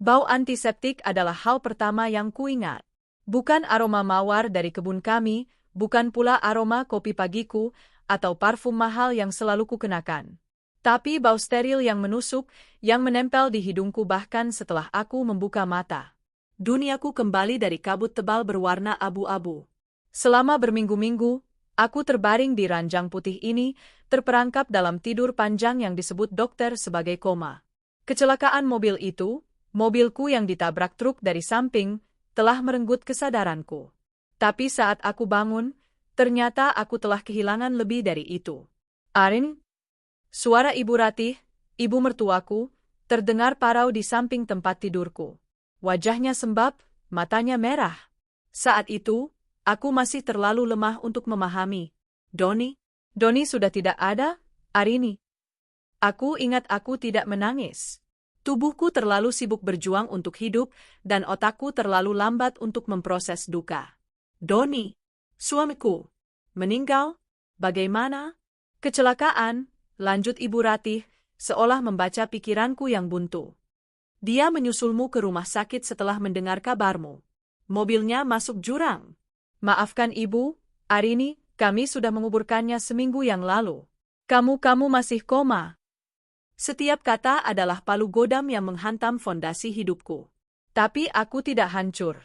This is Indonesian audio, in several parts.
Bau antiseptik adalah hal pertama yang kuingat. Bukan aroma mawar dari kebun kami, bukan pula aroma kopi pagiku, atau parfum mahal yang selalu kukenakan. Tapi bau steril yang menusuk, yang menempel di hidungku bahkan setelah aku membuka mata. Duniaku kembali dari kabut tebal berwarna abu-abu. Selama berminggu-minggu, aku terbaring di ranjang putih ini, terperangkap dalam tidur panjang yang disebut dokter sebagai koma. Kecelakaan mobil itu, mobilku yang ditabrak truk dari samping, telah merenggut kesadaranku. Tapi saat aku bangun, ternyata aku telah kehilangan lebih dari itu. Arin? Suara Ibu Ratih, ibu mertuaku, terdengar parau di samping tempat tidurku. Wajahnya sembab, matanya merah. Saat itu, aku masih terlalu lemah untuk memahami. Doni? Doni sudah tidak ada, Arini. Aku ingat aku tidak menangis. Tubuhku terlalu sibuk berjuang untuk hidup, dan otakku terlalu lambat untuk memproses duka. Doni, suamiku, meninggal? Bagaimana? Kecelakaan, lanjut Ibu Ratih, seolah membaca pikiranku yang buntu. Dia menyusulmu ke rumah sakit setelah mendengar kabarmu. Mobilnya masuk jurang. Maafkan Ibu, Arini, kami sudah menguburkannya seminggu yang lalu. Kamu masih koma. Setiap kata adalah palu godam yang menghantam fondasi hidupku. Tapi aku tidak hancur.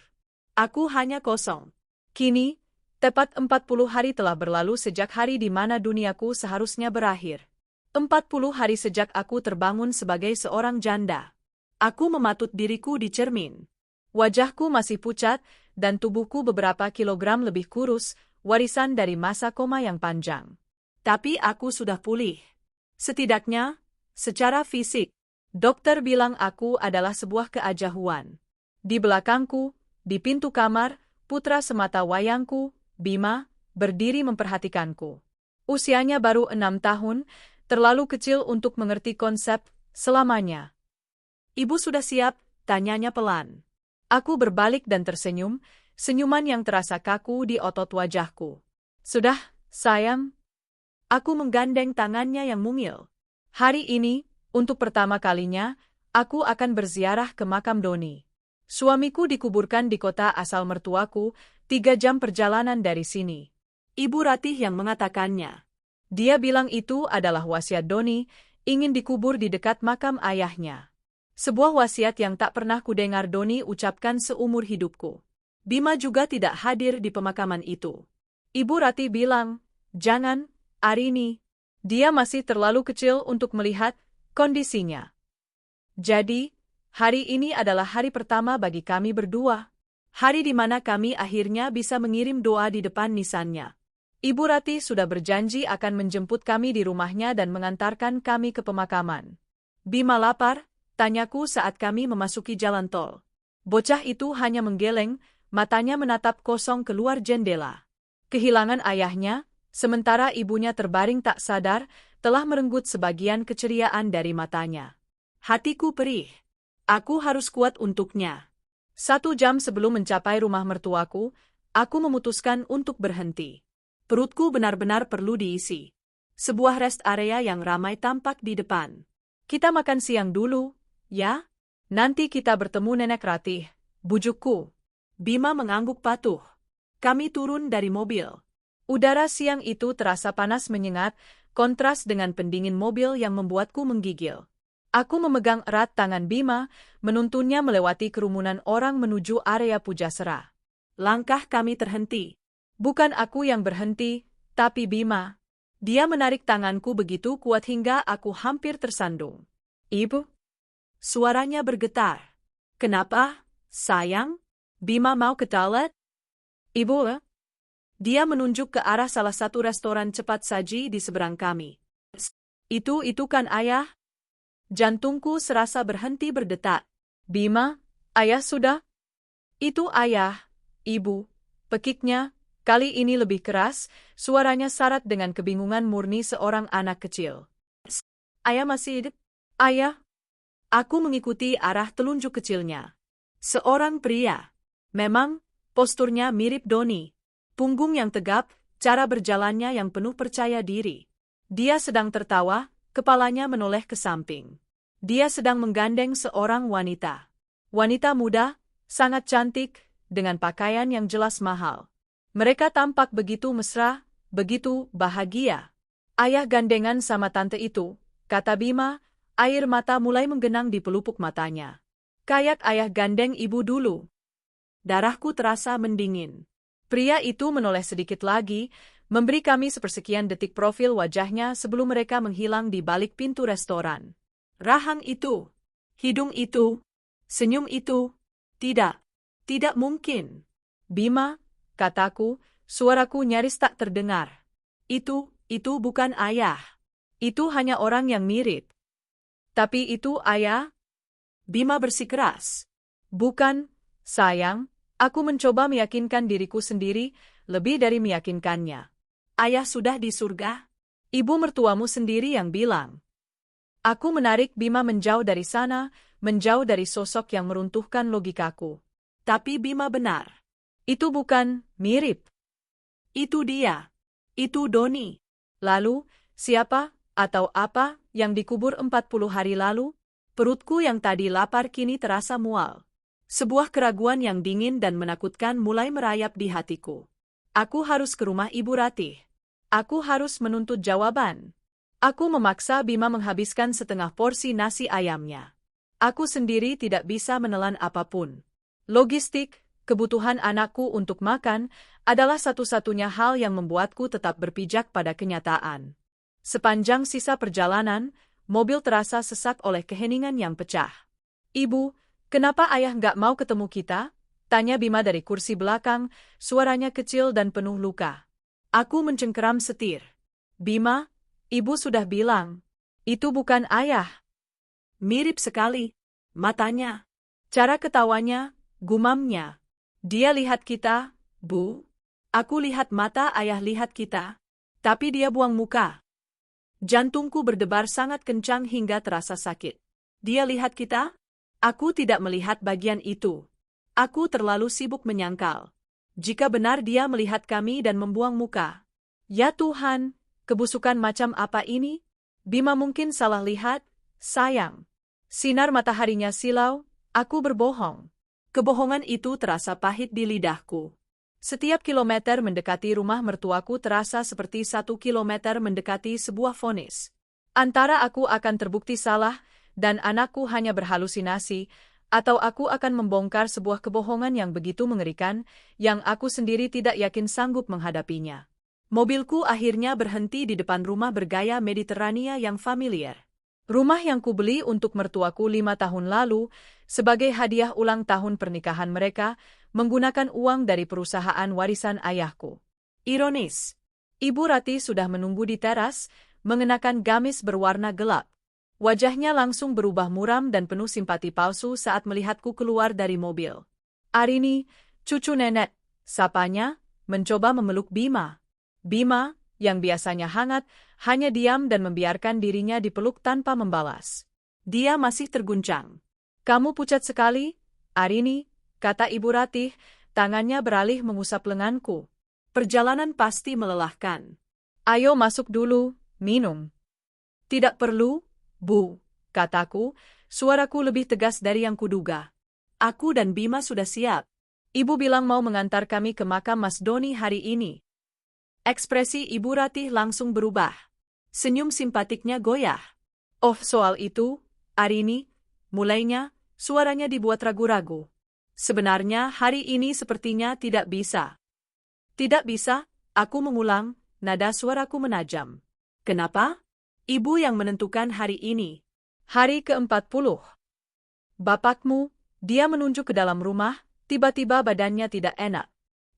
Aku hanya kosong. Kini, tepat 40 hari telah berlalu sejak hari di mana duniaku seharusnya berakhir. 40 hari sejak aku terbangun sebagai seorang janda. Aku mematut diriku di cermin. Wajahku masih pucat, dan tubuhku beberapa kilogram lebih kurus, warisan dari masa koma yang panjang. Tapi aku sudah pulih. Setidaknya, secara fisik, dokter bilang aku adalah sebuah keajahuan. Di belakangku, di pintu kamar, putra semata wayangku, Bima, berdiri memperhatikanku. Usianya baru 6 tahun, terlalu kecil untuk mengerti konsep selamanya. Ibu sudah siap? Tanyanya pelan. Aku berbalik dan tersenyum, senyuman yang terasa kaku di otot wajahku. Sudah, sayang. Aku menggandeng tangannya yang mungil. Hari ini, untuk pertama kalinya, aku akan berziarah ke makam Doni. Suamiku dikuburkan di kota asal mertuaku, 3 jam perjalanan dari sini. Ibu Ratih yang mengatakannya. Dia bilang itu adalah wasiat Doni, ingin dikubur di dekat makam ayahnya. Sebuah wasiat yang tak pernah kudengar Doni ucapkan seumur hidupku. Bima juga tidak hadir di pemakaman itu. Ibu Ratih bilang, jangan, Arini. Dia masih terlalu kecil untuk melihat kondisinya. Jadi, hari ini adalah hari pertama bagi kami berdua. Hari di mana kami akhirnya bisa mengirim doa di depan nisannya. Ibu Ratih sudah berjanji akan menjemput kami di rumahnya dan mengantarkan kami ke pemakaman. Bima lapar? Tanyaku saat kami memasuki jalan tol. Bocah itu hanya menggeleng, matanya menatap kosong keluar jendela. Kehilangan ayahnya, sementara ibunya terbaring tak sadar, telah merenggut sebagian keceriaan dari matanya. Hatiku perih. Aku harus kuat untuknya. 1 jam sebelum mencapai rumah mertuaku, aku memutuskan untuk berhenti. Perutku benar-benar perlu diisi. Sebuah rest area yang ramai tampak di depan. Kita makan siang dulu, ya? Nanti kita bertemu Nenek Ratih, bujukku. Bima mengangguk patuh. Kami turun dari mobil. Udara siang itu terasa panas menyengat, kontras dengan pendingin mobil yang membuatku menggigil. Aku memegang erat tangan Bima, menuntunnya melewati kerumunan orang menuju area pujasera. Langkah kami terhenti. Bukan aku yang berhenti, tapi Bima. Dia menarik tanganku begitu kuat hingga aku hampir tersandung. Ibu? Suaranya bergetar. Kenapa, sayang? Bima mau ke toilet? Ibu? Dia menunjuk ke arah salah satu restoran cepat saji di seberang kami. Itu kan ayah? Jantungku serasa berhenti berdetak. Bima, ayah sudah? Itu ayah, ibu. Pekiknya, kali ini lebih keras, suaranya syarat dengan kebingungan murni seorang anak kecil. Ayah masih hidup? Ayah? Aku mengikuti arah telunjuk kecilnya. Seorang pria. Memang, posturnya mirip Doni. Punggung yang tegap, cara berjalannya yang penuh percaya diri. Dia sedang tertawa, kepalanya menoleh ke samping. Dia sedang menggandeng seorang wanita. Wanita muda, sangat cantik, dengan pakaian yang jelas mahal. Mereka tampak begitu mesra, begitu bahagia. Ayah gandengan sama tante itu, kata Bima, air mata mulai menggenang di pelupuk matanya. Kayak ayah gandeng ibu dulu. Darahku terasa mendingin. Pria itu menoleh sedikit lagi, memberi kami sepersekian detik profil wajahnya sebelum mereka menghilang di balik pintu restoran. Rahang itu, hidung itu, senyum itu, tidak mungkin. Bima, kataku, suaraku nyaris tak terdengar. Itu bukan ayah. Itu hanya orang yang mirip. Tapi itu ayah? Bima bersikeras. Bukan, sayang, aku mencoba meyakinkan diriku sendiri, lebih dari meyakinkannya. Ayah sudah di surga? Ibu mertuamu sendiri yang bilang. Aku menarik Bima menjauh dari sana, menjauh dari sosok yang meruntuhkan logikaku. Tapi Bima benar. Itu bukan mirip. Itu dia. Itu Doni. Lalu, siapa atau apa yang dikubur 40 hari lalu? Perutku yang tadi lapar kini terasa mual. Sebuah keraguan yang dingin dan menakutkan mulai merayap di hatiku. Aku harus ke rumah Ibu Ratih. Aku harus menuntut jawaban. Aku memaksa Bima menghabiskan setengah porsi nasi ayamnya. Aku sendiri tidak bisa menelan apapun. Logistik, kebutuhan anakku untuk makan, adalah satu-satunya hal yang membuatku tetap berpijak pada kenyataan. Sepanjang sisa perjalanan, mobil terasa sesak oleh keheningan yang pecah. Ibu, kenapa ayah nggak mau ketemu kita? Tanya Bima dari kursi belakang, suaranya kecil dan penuh luka. Aku mencengkeram setir. Bima, ibu sudah bilang, itu bukan ayah. Mirip sekali, matanya. Cara ketawanya, gumamnya. Dia lihat kita, Bu. Aku lihat mata ayah lihat kita. Tapi dia buang muka. Jantungku berdebar sangat kencang hingga terasa sakit. Dia lihat kita? Aku tidak melihat bagian itu. Aku terlalu sibuk menyangkal. Jika benar dia melihat kami dan membuang muka. Ya Tuhan, kebusukan macam apa ini? Bima mungkin salah lihat, sayang. Sinar mataharinya silau, aku berbohong. Kebohongan itu terasa pahit di lidahku. Setiap kilometer mendekati rumah mertuaku terasa seperti 1 kilometer mendekati sebuah vonis. Antara aku akan terbukti salah, dan anakku hanya berhalusinasi, atau aku akan membongkar sebuah kebohongan yang begitu mengerikan, yang aku sendiri tidak yakin sanggup menghadapinya. Mobilku akhirnya berhenti di depan rumah bergaya Mediterania yang familiar. Rumah yang kubeli untuk mertuaku 5 tahun lalu, sebagai hadiah ulang tahun pernikahan mereka, menggunakan uang dari perusahaan warisan ayahku. Ironis, Ibu Ratih sudah menunggu di teras, mengenakan gamis berwarna gelap. Wajahnya langsung berubah muram dan penuh simpati palsu saat melihatku keluar dari mobil. Arini, cucu nenek, sapanya, mencoba memeluk Bima. Bima, yang biasanya hangat, hanya diam dan membiarkan dirinya dipeluk tanpa membalas. Dia masih terguncang. Kamu pucat sekali, Arini, kata Ibu Ratih, tangannya beralih mengusap lenganku. Perjalanan pasti melelahkan. Ayo masuk dulu, minum. Tidak perlu, Bu, kataku, suaraku lebih tegas dari yang kuduga. Aku dan Bima sudah siap. Ibu bilang mau mengantar kami ke makam Mas Doni hari ini. Ekspresi Ibu Ratih langsung berubah. Senyum simpatiknya goyah. Oh, soal itu, Arini, mulainya, suaranya dibuat ragu-ragu. Sebenarnya hari ini sepertinya tidak bisa. Tidak bisa, aku mengulang, nada suaraku menajam. Kenapa? Ibu yang menentukan hari ini. Hari ke-40. Bapakmu, dia menunjuk ke dalam rumah, tiba-tiba badannya tidak enak.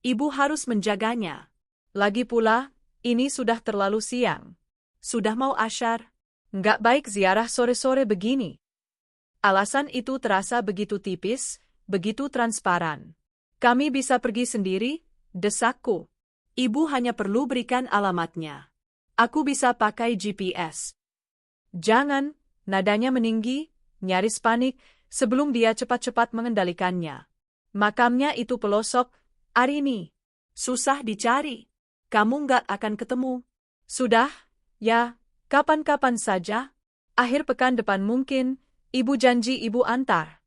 Ibu harus menjaganya. Lagi pula, ini sudah terlalu siang. Sudah mau asyar. Nggak baik ziarah sore-sore begini. Alasan itu terasa begitu tipis, begitu transparan. Kami bisa pergi sendiri, desakku. Ibu hanya perlu berikan alamatnya. Aku bisa pakai GPS. Jangan, nadanya meninggi, nyaris panik, sebelum dia cepat-cepat mengendalikannya. Makamnya itu pelosok, Arini. Susah dicari. Kamu nggak akan ketemu. Sudah, ya, kapan-kapan saja. Akhir pekan depan mungkin, Ibu janji Ibu antar.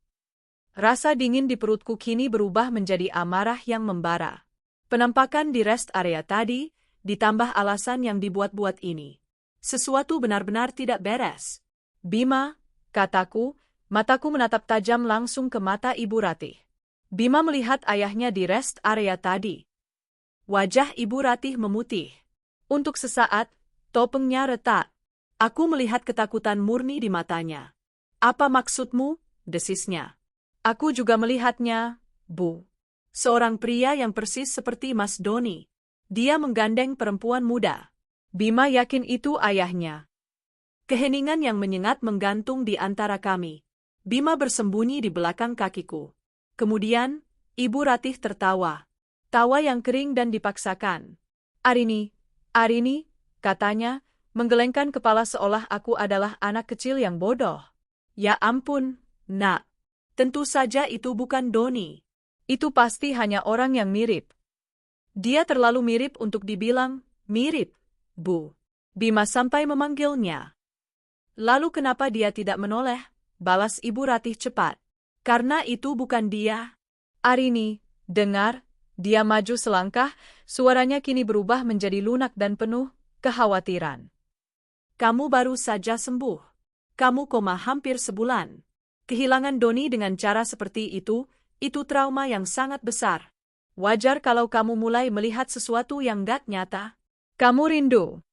Rasa dingin di perutku kini berubah menjadi amarah yang membara. Penampakan di rest area tadi, ditambah alasan yang dibuat-buat ini. Sesuatu benar-benar tidak beres. Bima, kataku, mataku menatap tajam langsung ke mata Ibu Ratih. Bima melihat ayahnya di rest area tadi. Wajah Ibu Ratih memutih. Untuk sesaat, topengnya retak. Aku melihat ketakutan murni di matanya. Apa maksudmu? Desisnya. Aku juga melihatnya, Bu. Seorang pria yang persis seperti Mas Doni. Dia menggandeng perempuan muda. Bima yakin itu ayahnya. Keheningan yang menyengat menggantung di antara kami. Bima bersembunyi di belakang kakiku. Kemudian, Ibu Ratih tertawa. Tawa yang kering dan dipaksakan. Arini, katanya, menggelengkan kepala seolah aku adalah anak kecil yang bodoh. Ya ampun, Nak. Tentu saja itu bukan Doni. Itu pasti hanya orang yang mirip. Dia terlalu mirip untuk dibilang mirip, Bu. Bima sampai memanggilnya. Lalu kenapa dia tidak menoleh? Balas Ibu Ratih cepat. Karena itu bukan dia. Arini, dengar. Dia maju selangkah, suaranya kini berubah menjadi lunak dan penuh kekhawatiran. Kamu baru saja sembuh. Kamu koma hampir sebulan. Kehilangan Doni dengan cara seperti itu trauma yang sangat besar. Wajar kalau kamu mulai melihat sesuatu yang gak nyata. Kamu rindu.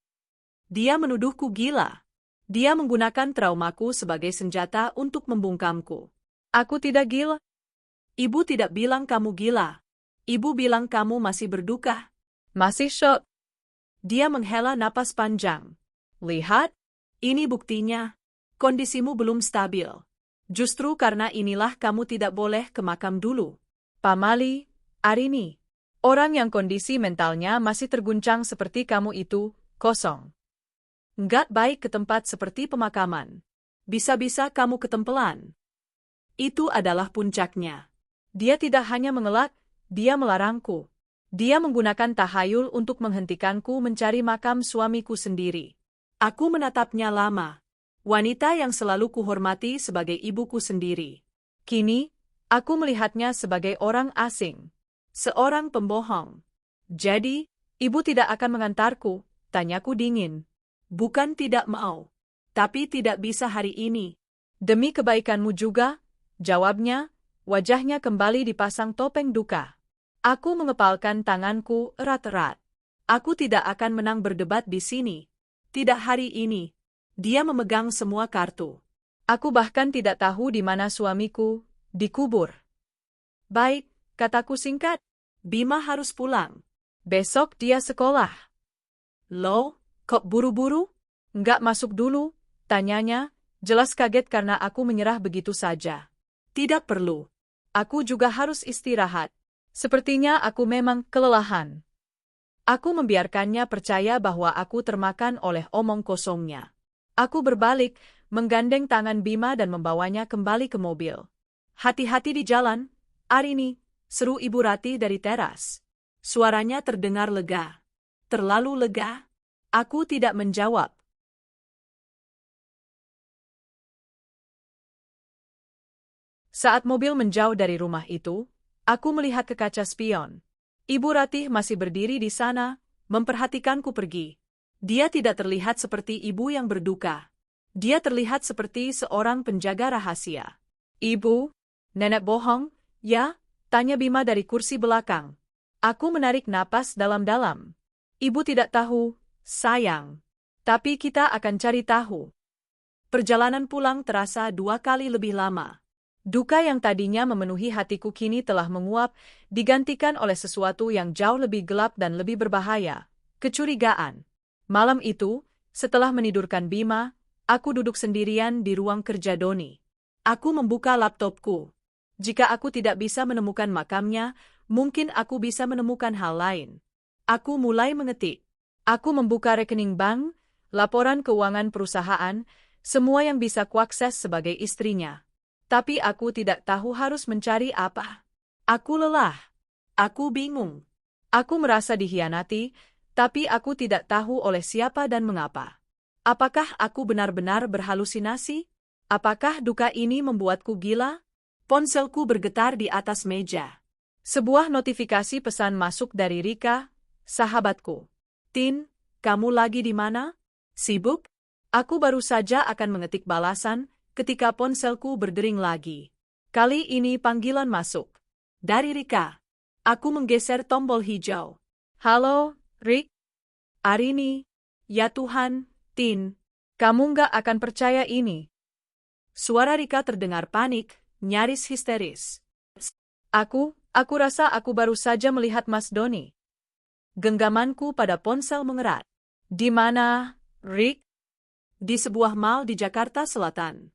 Dia menuduhku gila. Dia menggunakan traumaku sebagai senjata untuk membungkamku. Aku tidak gila. Ibu tidak bilang kamu gila. Ibu bilang kamu masih berduka. Masih shock. Dia menghela napas panjang. Lihat, ini buktinya. Kondisimu belum stabil. Justru karena inilah kamu tidak boleh ke makam dulu. Pamali, Arini. Orang yang kondisi mentalnya masih terguncang seperti kamu itu, kosong. Nggak baik ke tempat seperti pemakaman. Bisa-bisa kamu ketempelan. Itu adalah puncaknya. Dia tidak hanya mengelak, dia melarangku. Dia menggunakan tahayul untuk menghentikanku mencari makam suamiku sendiri. Aku menatapnya lama. Wanita yang selalu kuhormati sebagai ibuku sendiri. Kini, aku melihatnya sebagai orang asing. Seorang pembohong. Jadi, ibu tidak akan mengantarku, tanyaku dingin. Bukan tidak mau. Tapi tidak bisa hari ini. Demi kebaikanmu juga, jawabnya, wajahnya kembali dipasang topeng duka. Aku mengepalkan tanganku erat-erat. Aku tidak akan menang berdebat di sini. Tidak hari ini. Dia memegang semua kartu. Aku bahkan tidak tahu di mana suamiku dikubur. Baik, kataku singkat. Bima harus pulang. Besok dia sekolah. Loh, kok buru-buru? Nggak masuk dulu? Tanyanya, jelas kaget karena aku menyerah begitu saja. Tidak perlu. Aku juga harus istirahat. Sepertinya aku memang kelelahan. Aku membiarkannya percaya bahwa aku termakan oleh omong kosongnya. Aku berbalik, menggandeng tangan Bima dan membawanya kembali ke mobil. Hati-hati di jalan, Arini, seru Ibu Ratih dari teras. Suaranya terdengar lega. Terlalu lega? Aku tidak menjawab. Saat mobil menjauh dari rumah itu, aku melihat ke kaca spion. Ibu Ratih masih berdiri di sana, memperhatikanku pergi. Dia tidak terlihat seperti ibu yang berduka. Dia terlihat seperti seorang penjaga rahasia. Ibu, nenek bohong, ya? Tanya Bima dari kursi belakang. Aku menarik napas dalam-dalam. Ibu tidak tahu, sayang. Tapi kita akan cari tahu. Perjalanan pulang terasa 2 kali lebih lama. Duka yang tadinya memenuhi hatiku kini telah menguap, digantikan oleh sesuatu yang jauh lebih gelap dan lebih berbahaya. Kecurigaan. Malam itu, setelah menidurkan Bima, aku duduk sendirian di ruang kerja Doni. Aku membuka laptopku. Jika aku tidak bisa menemukan makamnya, mungkin aku bisa menemukan hal lain. Aku mulai mengetik. Aku membuka rekening bank, laporan keuangan perusahaan, semua yang bisa kuakses sebagai istrinya. Tapi aku tidak tahu harus mencari apa. Aku lelah. Aku bingung. Aku merasa dikhianati, tapi aku tidak tahu oleh siapa dan mengapa. Apakah aku benar-benar berhalusinasi? Apakah duka ini membuatku gila? Ponselku bergetar di atas meja. Sebuah notifikasi pesan masuk dari Rika, sahabatku. Tin, kamu lagi di mana? Sibuk? Aku baru saja akan mengetik balasan ketika ponselku berdering lagi. Kali ini panggilan masuk. Dari Rika. Aku menggeser tombol hijau. Halo, Rick? Arini. Ya Tuhan, Tin. Kamu nggak akan percaya ini. Suara Rika terdengar panik, nyaris histeris. Aku rasa aku baru saja melihat Mas Doni. Genggamanku pada ponsel mengerat. Di mana, Rick? Di sebuah mall di Jakarta Selatan.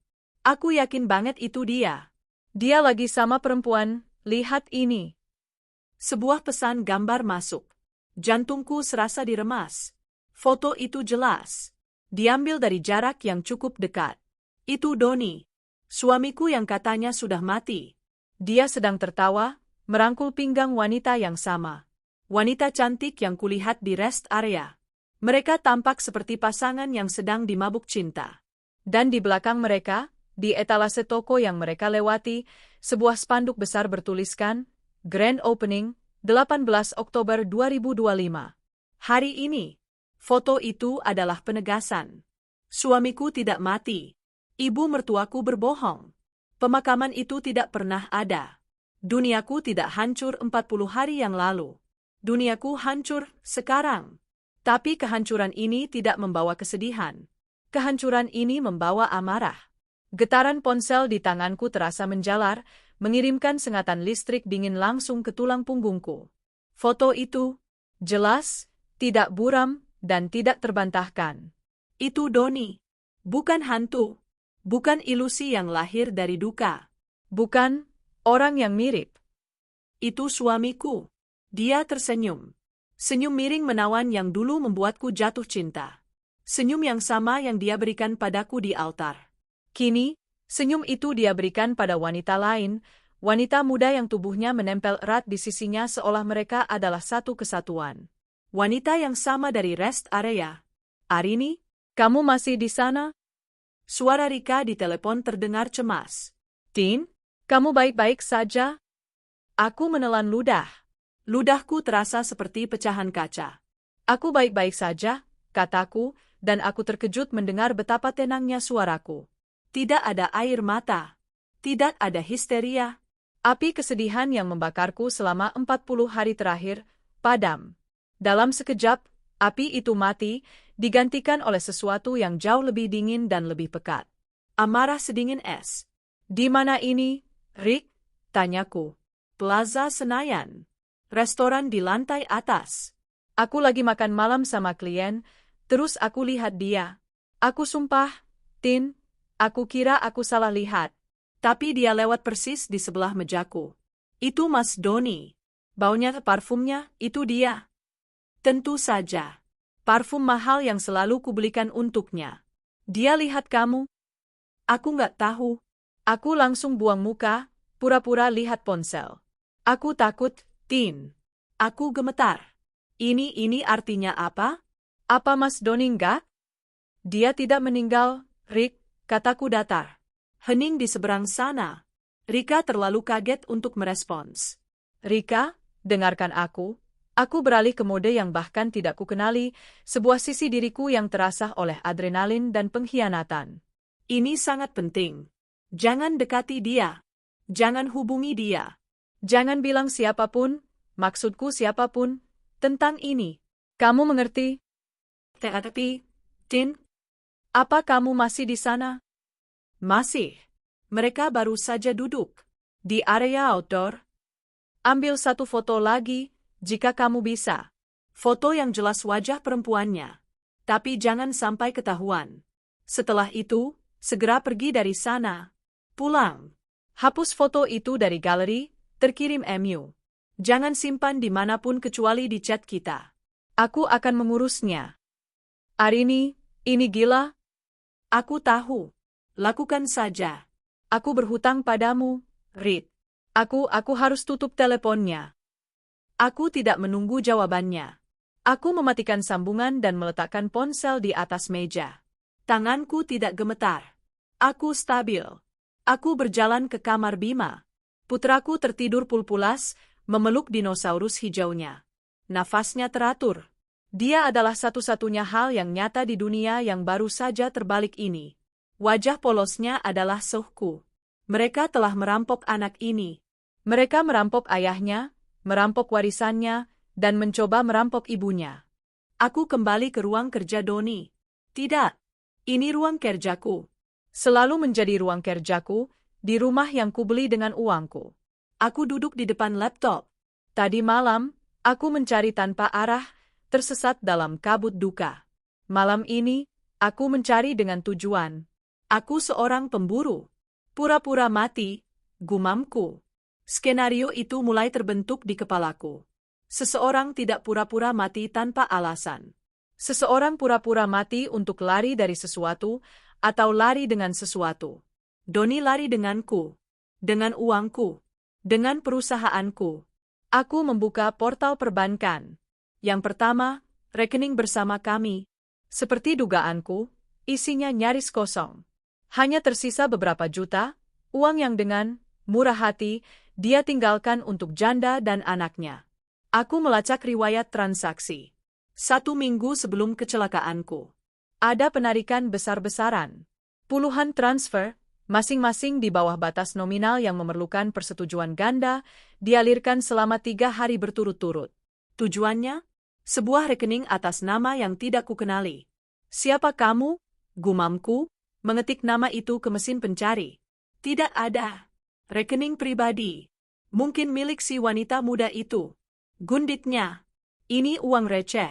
Aku yakin banget itu dia. Dia lagi sama perempuan, lihat ini. Sebuah pesan gambar masuk. Jantungku serasa diremas. Foto itu jelas. Diambil dari jarak yang cukup dekat. Itu Doni. Suamiku yang katanya sudah mati. Dia sedang tertawa, merangkul pinggang wanita yang sama. Wanita cantik yang kulihat di rest area. Mereka tampak seperti pasangan yang sedang dimabuk cinta. Dan di belakang mereka, di etalase toko yang mereka lewati, sebuah spanduk besar bertuliskan, Grand Opening, 18 Oktober 2025. Hari ini, foto itu adalah penegasan. Suamiku tidak mati. Ibu mertuaku berbohong. Pemakaman itu tidak pernah ada. Duniaku tidak hancur 40 hari yang lalu. Duniaku hancur sekarang. Tapi kehancuran ini tidak membawa kesedihan. Kehancuran ini membawa amarah. Getaran ponsel di tanganku terasa menjalar, mengirimkan sengatan listrik dingin langsung ke tulang punggungku. Foto itu, jelas, tidak buram, dan tidak terbantahkan. Itu Doni. Bukan hantu. Bukan ilusi yang lahir dari duka. Bukan orang yang mirip. Itu suamiku. Dia tersenyum. Senyum miring menawan yang dulu membuatku jatuh cinta. Senyum yang sama yang dia berikan padaku di altar. Kini, senyum itu dia berikan pada wanita lain, wanita muda yang tubuhnya menempel erat di sisinya seolah mereka adalah satu kesatuan. Wanita yang sama dari rest area. Arini, kamu masih di sana? Suara Rika di telepon terdengar cemas. Tin, kamu baik-baik saja? Aku menelan ludah. Ludahku terasa seperti pecahan kaca. Aku baik-baik saja, kataku, dan aku terkejut mendengar betapa tenangnya suaraku. Tidak ada air mata. Tidak ada histeria. Api kesedihan yang membakarku selama 40 hari terakhir, padam. Dalam sekejap, api itu mati, digantikan oleh sesuatu yang jauh lebih dingin dan lebih pekat. Amarah sedingin es. Di mana ini, Rick? Tanyaku. Plaza Senayan. Restoran di lantai atas. Aku lagi makan malam sama klien, terus aku lihat dia. Aku sumpah, Tin, aku kira aku salah lihat. Tapi dia lewat persis di sebelah mejaku. Itu Mas Doni. Baunya parfumnya, itu dia. Tentu saja. Parfum mahal yang selalu kubelikan untuknya. Dia lihat kamu? Aku nggak tahu. Aku langsung buang muka, pura-pura lihat ponsel. Aku takut, Tin. Aku gemetar. Ini artinya apa? Apa Mas Doni enggak? Dia tidak meninggal, Rick, kataku datar. Hening di seberang sana. Rika terlalu kaget untuk merespons. Rika, dengarkan aku. Aku beralih ke mode yang bahkan tidak kukenali, sebuah sisi diriku yang terasah oleh adrenalin dan pengkhianatan. Ini sangat penting. Jangan dekati dia. Jangan hubungi dia. Jangan bilang siapapun, maksudku siapapun, tentang ini. Kamu mengerti? Tapi, Tin, apa kamu masih di sana? Masih. Mereka baru saja duduk. Di area outdoor. Ambil satu foto lagi, jika kamu bisa. Foto yang jelas wajah perempuannya. Tapi jangan sampai ketahuan. Setelah itu, segera pergi dari sana. Pulang. Hapus foto itu dari galeri, terkirim MU. Jangan simpan dimanapun kecuali di chat kita. Aku akan mengurusnya. Arini, ini gila? Aku tahu. Lakukan saja. Aku berhutang padamu, Reed. Aku harus tutup teleponnya. Aku tidak menunggu jawabannya. Aku mematikan sambungan dan meletakkan ponsel di atas meja. Tanganku tidak gemetar. Aku stabil. Aku berjalan ke kamar Bima. Putraku tertidur pulpulas, memeluk dinosaurus hijaunya. Nafasnya teratur. Dia adalah satu-satunya hal yang nyata di dunia yang baru saja terbalik ini. Wajah polosnya adalah Sohku. Mereka telah merampok anak ini. Mereka merampok ayahnya, merampok warisannya, dan mencoba merampok ibunya. Aku kembali ke ruang kerja Doni. Tidak, ini ruang kerjaku. Selalu menjadi ruang kerjaku, di rumah yang kubeli dengan uangku. Aku duduk di depan laptop. Tadi malam, aku mencari tanpa arah, tersesat dalam kabut duka. Malam ini, aku mencari dengan tujuan. Aku seorang pemburu. Pura-pura mati, gumamku. Skenario itu mulai terbentuk di kepalaku. Seseorang tidak pura-pura mati tanpa alasan. Seseorang pura-pura mati untuk lari dari sesuatu, atau lari dengan sesuatu. Doni lari denganku. Dengan uangku. Dengan perusahaanku. Aku membuka portal perbankan. Yang pertama, rekening bersama kami. Seperti dugaanku, isinya nyaris kosong. Hanya tersisa beberapa juta, uang yang dengan murah hati, dia tinggalkan untuk janda dan anaknya. Aku melacak riwayat transaksi. 1 minggu sebelum kecelakaanku. Ada penarikan besar-besaran. Puluhan transfer, masing-masing di bawah batas nominal yang memerlukan persetujuan ganda, dialirkan selama 3 hari berturut-turut. Tujuannya? Sebuah rekening atas nama yang tidak kukenali. Siapa kamu? Gumamku, mengetik nama itu ke mesin pencari. Tidak ada. Rekening pribadi. Mungkin milik si wanita muda itu. Gunditnya. Ini uang receh.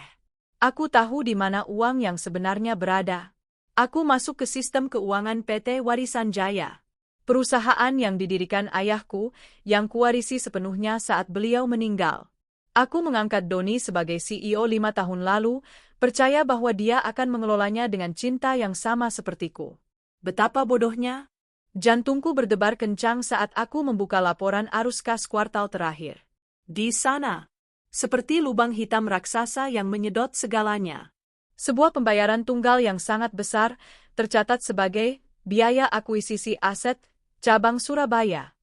Aku tahu di mana uang yang sebenarnya berada. Aku masuk ke sistem keuangan PT Warisan Jaya. Perusahaan yang didirikan ayahku, yang kuwarisi sepenuhnya saat beliau meninggal. Aku mengangkat Doni sebagai CEO 5 tahun lalu, percaya bahwa dia akan mengelolanya dengan cinta yang sama sepertiku. Betapa bodohnya? Jantungku berdebar kencang saat aku membuka laporan arus kas kuartal terakhir. Di sana, seperti lubang hitam raksasa yang menyedot segalanya. Sebuah pembayaran tunggal yang sangat besar, tercatat sebagai biaya akuisisi aset, cabang Surabaya.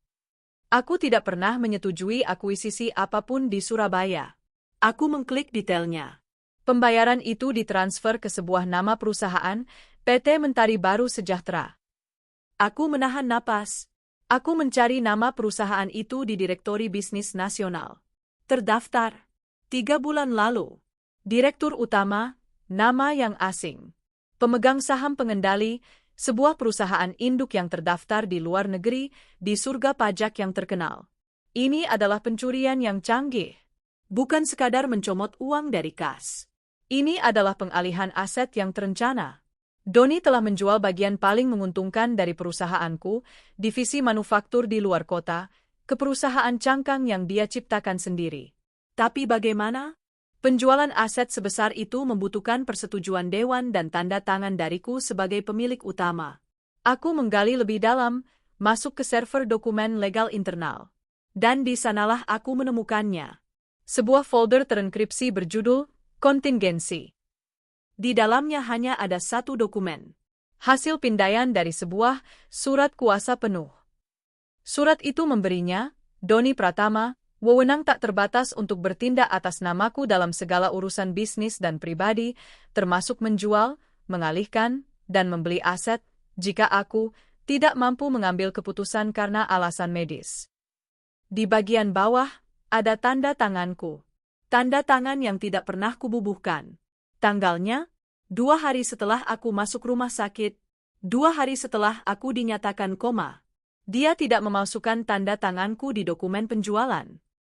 Aku tidak pernah menyetujui akuisisi apapun di Surabaya. Aku mengklik detailnya. Pembayaran itu ditransfer ke sebuah nama perusahaan, PT Mentari Baru Sejahtera. Aku menahan napas. Aku mencari nama perusahaan itu di Direktori Bisnis Nasional. Terdaftar. 3 bulan lalu. Direktur Utama, nama yang asing. Pemegang saham pengendali, sebuah perusahaan induk yang terdaftar di luar negeri, di surga pajak yang terkenal. Ini adalah pencurian yang canggih. Bukan sekadar mencomot uang dari kas. Ini adalah pengalihan aset yang terencana. Doni telah menjual bagian paling menguntungkan dari perusahaanku, divisi manufaktur di luar kota, ke perusahaan cangkang yang dia ciptakan sendiri. Tapi bagaimana? Penjualan aset sebesar itu membutuhkan persetujuan dewan dan tanda tangan dariku sebagai pemilik utama. Aku menggali lebih dalam, masuk ke server dokumen legal internal. Dan di sanalah aku menemukannya. Sebuah folder terenkripsi berjudul kontingensi. Di dalamnya hanya ada 1 dokumen. Hasil pindaian dari sebuah surat kuasa penuh. Surat itu memberinya, Doni Pratama, wewenang tak terbatas untuk bertindak atas namaku dalam segala urusan bisnis dan pribadi, termasuk menjual, mengalihkan, dan membeli aset, jika aku tidak mampu mengambil keputusan karena alasan medis. Di bagian bawah, ada tanda tanganku. Tanda tangan yang tidak pernah kububuhkan. Tanggalnya, 2 hari setelah aku masuk rumah sakit, 2 hari setelah aku dinyatakan koma. Dia tidak memalsukan tanda tanganku di dokumen penjualan.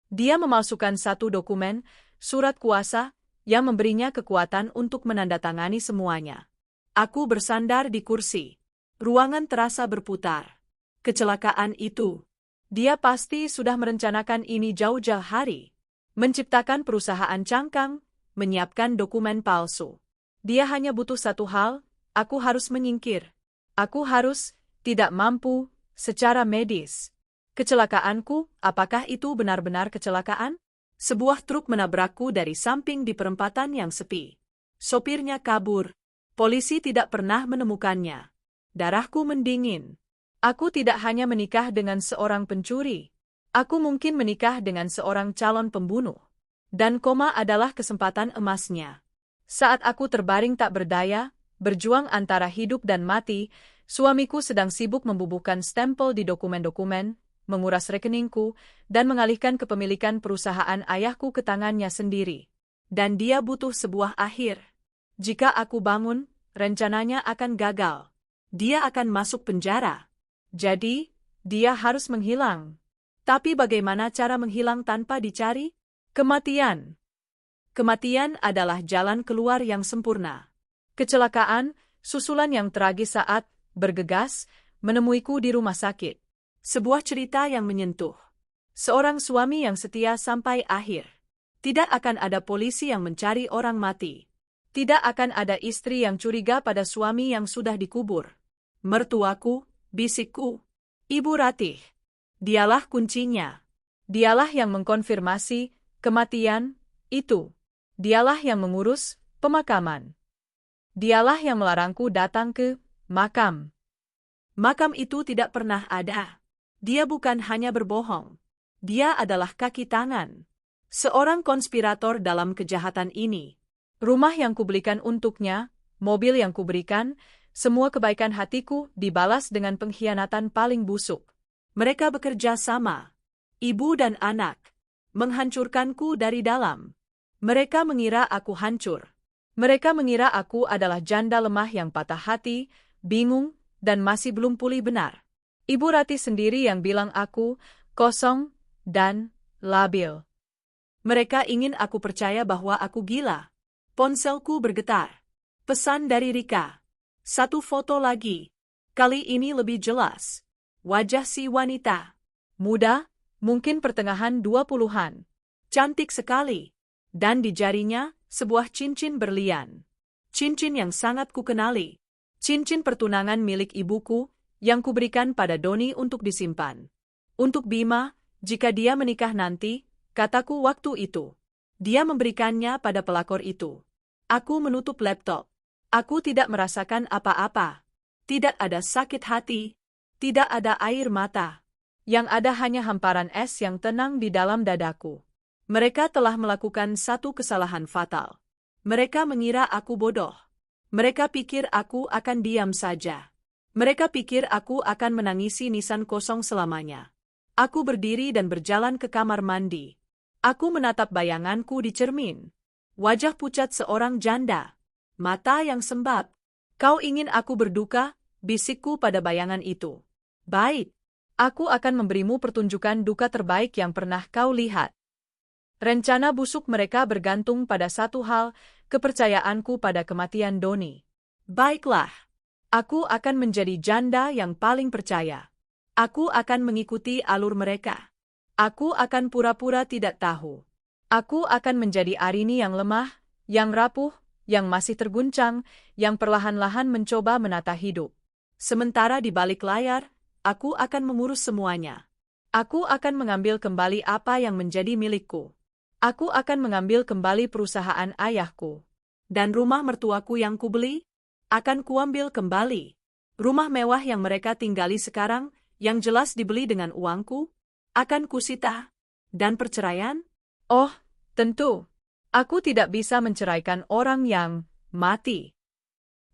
Dia memalsukan 1 dokumen, surat kuasa, yang memberinya kekuatan untuk menandatangani semuanya. Aku bersandar di kursi. Ruangan terasa berputar. Kecelakaan itu. Dia pasti sudah merencanakan ini jauh-jauh hari. Menciptakan perusahaan cangkang, menyiapkan dokumen palsu. Dia hanya butuh 1 hal, aku harus menyingkir. Aku harus, tidak mampu, secara medis. Kecelakaanku, apakah itu benar-benar kecelakaan? Sebuah truk menabrakku dari samping di perempatan yang sepi. Sopirnya kabur. Polisi tidak pernah menemukannya. Darahku mendingin. Aku tidak hanya menikah dengan seorang pencuri. Aku mungkin menikah dengan seorang calon pembunuh. Dan koma adalah kesempatan emasnya. Saat aku terbaring tak berdaya, berjuang antara hidup dan mati, suamiku sedang sibuk membubuhkan stempel di dokumen-dokumen, menguras rekeningku, dan mengalihkan kepemilikan perusahaan ayahku ke tangannya sendiri. Dan dia butuh sebuah akhir. Jika aku bangun, rencananya akan gagal. Dia akan masuk penjara. Jadi, dia harus menghilang. Tapi bagaimana cara menghilang tanpa dicari? Kematian. Kematian adalah jalan keluar yang sempurna. Kecelakaan, susulan yang tragis saat bergegas, menemuiku di rumah sakit. Sebuah cerita yang menyentuh. Seorang suami yang setia sampai akhir. Tidak akan ada polisi yang mencari orang mati. Tidak akan ada istri yang curiga pada suami yang sudah dikubur. Mertuaku, bisikku. Ibu Ratih. Dialah kuncinya. Dialah yang mengkonfirmasi kematian itu. Dialah yang mengurus pemakaman. Dialah yang melarangku datang ke makam. Makam itu tidak pernah ada. Dia bukan hanya berbohong. Dia adalah kaki tangan. Seorang konspirator dalam kejahatan ini. Rumah yang kubelikan untuknya, mobil yang kuberikan, semua kebaikan hatiku dibalas dengan pengkhianatan paling busuk. Mereka bekerja sama. Ibu dan anak. Menghancurkanku dari dalam. Mereka mengira aku hancur. Mereka mengira aku adalah janda lemah yang patah hati, bingung, dan masih belum pulih benar. Ibu Ratih sendiri yang bilang aku kosong dan labil. Mereka ingin aku percaya bahwa aku gila. Ponselku bergetar. Pesan dari Rika. Satu foto lagi. Kali ini lebih jelas. Wajah si wanita. Muda, mungkin pertengahan 20-an. Cantik sekali. Dan di jarinya, sebuah cincin berlian. Cincin yang sangat kukenali. Cincin pertunangan milik ibuku, yang kuberikan pada Doni untuk disimpan. Untuk Bima, jika dia menikah nanti, kataku waktu itu. Dia memberikannya pada pelakor itu. Aku menutup laptop. Aku tidak merasakan apa-apa. Tidak ada sakit hati. Tidak ada air mata. Yang ada hanya hamparan es yang tenang di dalam dadaku. Mereka telah melakukan satu kesalahan fatal. Mereka mengira aku bodoh. Mereka pikir aku akan diam saja. Mereka pikir aku akan menangisi nisan kosong selamanya. Aku berdiri dan berjalan ke kamar mandi. Aku menatap bayanganku di cermin. Wajah pucat seorang janda. Mata yang sembab. Kau ingin aku berduka? Bisikku pada bayangan itu. Baik. Aku akan memberimu pertunjukan duka terbaik yang pernah kau lihat. Rencana busuk mereka bergantung pada satu hal, kepercayaanku pada kematian Doni. Baiklah. Aku akan menjadi janda yang paling percaya. Aku akan mengikuti alur mereka. Aku akan pura-pura tidak tahu. Aku akan menjadi Arini yang lemah, yang rapuh, yang masih terguncang, yang perlahan-lahan mencoba menata hidup. Sementara di balik layar, aku akan mengurus semuanya. Aku akan mengambil kembali apa yang menjadi milikku. Aku akan mengambil kembali perusahaan ayahku. Dan rumah mertuaku yang kubeli, akan kuambil kembali. Rumah mewah yang mereka tinggali sekarang, yang jelas dibeli dengan uangku, akan kusita. Dan perceraian? Oh, tentu. Aku tidak bisa menceraikan orang yang mati.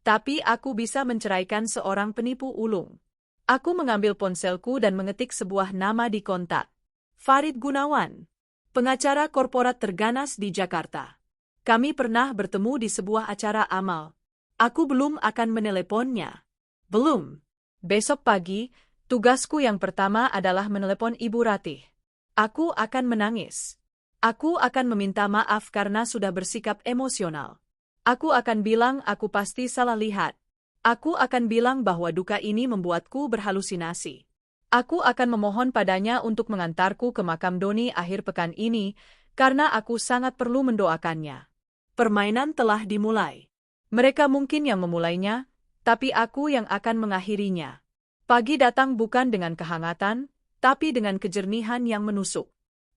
Tapi aku bisa menceraikan seorang penipu ulung. Aku mengambil ponselku dan mengetik sebuah nama di kontak. Farid Gunawan. Pengacara korporat terganas di Jakarta. Kami pernah bertemu di sebuah acara amal. Aku belum akan meneleponnya. Belum. Besok pagi, tugasku yang pertama adalah menelepon Ibu Ratih. Aku akan menangis. Aku akan meminta maaf karena sudah bersikap emosional. Aku akan bilang aku pasti salah lihat. Aku akan bilang bahwa duka ini membuatku berhalusinasi. Aku akan memohon padanya untuk mengantarku ke makam Doni akhir pekan ini, karena aku sangat perlu mendoakannya. Permainan telah dimulai. Mereka mungkin yang memulainya, tapi aku yang akan mengakhirinya. Pagi datang bukan dengan kehangatan, tapi dengan kejernihan yang menusuk.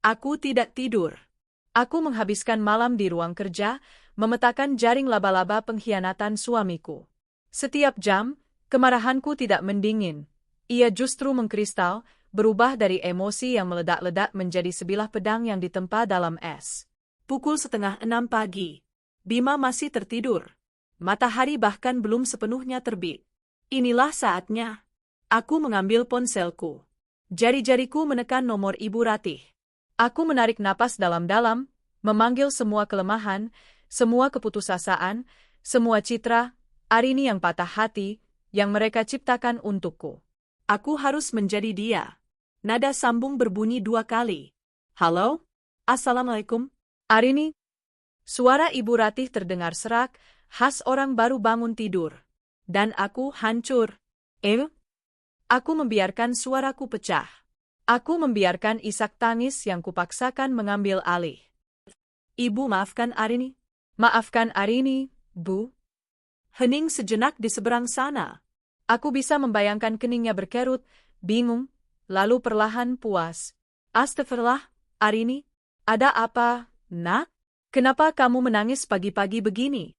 Aku tidak tidur. Aku menghabiskan malam di ruang kerja, memetakan jaring laba-laba pengkhianatan suamiku. Setiap jam, kemarahanku tidak mendingin, Ia justru mengkristal, berubah dari emosi yang meledak-ledak menjadi sebilah pedang yang ditempa dalam es. Pukul 5:30 pagi. Bima masih tertidur. Matahari bahkan belum sepenuhnya terbit. Inilah saatnya. Aku mengambil ponselku. Jari-jariku menekan nomor Ibu Ratih. Aku menarik napas dalam-dalam, memanggil semua kelemahan, semua keputusasaan, semua citra, Arini yang patah hati, yang mereka ciptakan untukku. Aku harus menjadi dia. Nada sambung berbunyi 2 kali. Halo? Assalamualaikum? Arini? Suara Ibu Ratih terdengar serak, khas orang baru bangun tidur. Dan aku hancur. Aku membiarkan suaraku pecah. Aku membiarkan isak tangis yang kupaksakan mengambil alih. Ibu, maafkan Arini. Maafkan Arini, Bu. Hening sejenak di seberang sana. Aku bisa membayangkan keningnya berkerut, bingung, lalu perlahan puas. Astagfirullah, Arini, ada apa, Nak? Kenapa kamu menangis pagi-pagi begini?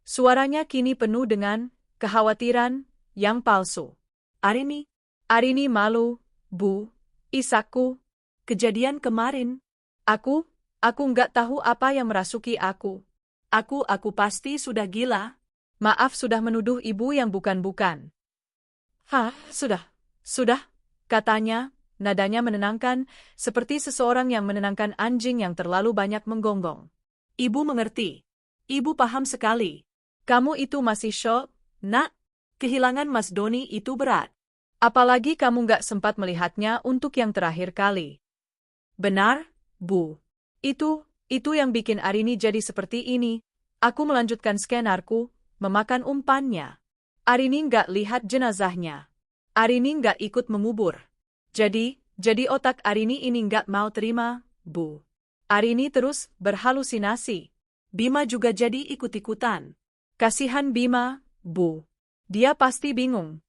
Suaranya kini penuh dengan kekhawatiran yang palsu. Arini, Malu, Bu, isakku. kejadian kemarin. Aku nggak tahu apa yang merasuki aku. Aku pasti sudah gila. Maaf sudah menuduh ibu yang bukan-bukan. Sudah, katanya, nadanya menenangkan, seperti seseorang yang menenangkan anjing yang terlalu banyak menggonggong. Ibu mengerti. Ibu paham sekali. Kamu itu masih syok, Nak? Kehilangan Mas Doni itu berat. Apalagi kamu nggak sempat melihatnya untuk yang terakhir kali. Benar, Bu. Itu yang bikin Arini jadi seperti ini. Aku melanjutkan skenarku, memakan umpannya. Arini nggak lihat jenazahnya. Arini nggak ikut mengubur. Jadi otak Arini ini nggak mau terima, Bu. Arini terus berhalusinasi. Bima juga jadi ikut-ikutan. Kasihan Bima, Bu. Dia pasti bingung.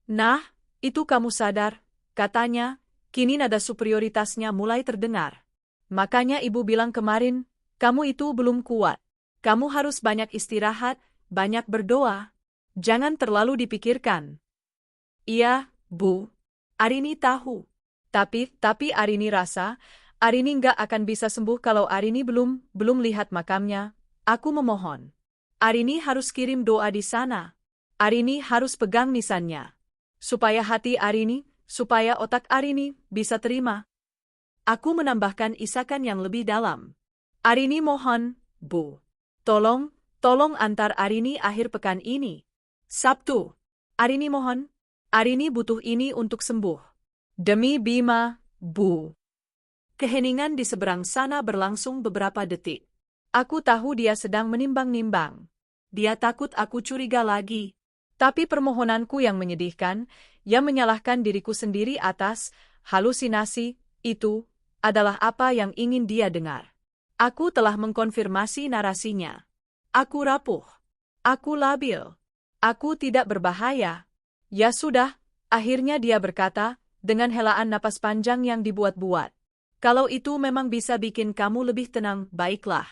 Nah, itu kamu sadar, katanya, kini nada superioritasnya mulai terdengar. Makanya ibu bilang kemarin, kamu itu belum kuat. Kamu harus banyak istirahat, banyak berdoa. Jangan terlalu dipikirkan. Iya, Bu. Arini tahu. Tapi Arini rasa, Arini nggak akan bisa sembuh kalau Arini belum lihat makamnya. Aku memohon. Arini harus kirim doa di sana. Arini harus pegang nisannya. Supaya hati Arini, supaya otak Arini bisa terima. Aku menambahkan isakan yang lebih dalam. Arini mohon, Bu. Tolong antar Arini akhir pekan ini. Sabtu. Arini mohon. Arini butuh ini untuk sembuh. Demi Bima, Bu. Keheningan di seberang sana berlangsung beberapa detik. Aku tahu dia sedang menimbang-nimbang. Dia takut aku curiga lagi. Tapi permohonanku yang menyedihkan, yang menyalahkan diriku sendiri atas halusinasi, itu adalah apa yang ingin dia dengar. Aku telah mengkonfirmasi narasinya. Aku rapuh. Aku labil. Aku tidak berbahaya. Ya sudah, akhirnya dia berkata, dengan helaan napas panjang yang dibuat-buat. Kalau itu memang bisa bikin kamu lebih tenang, baiklah.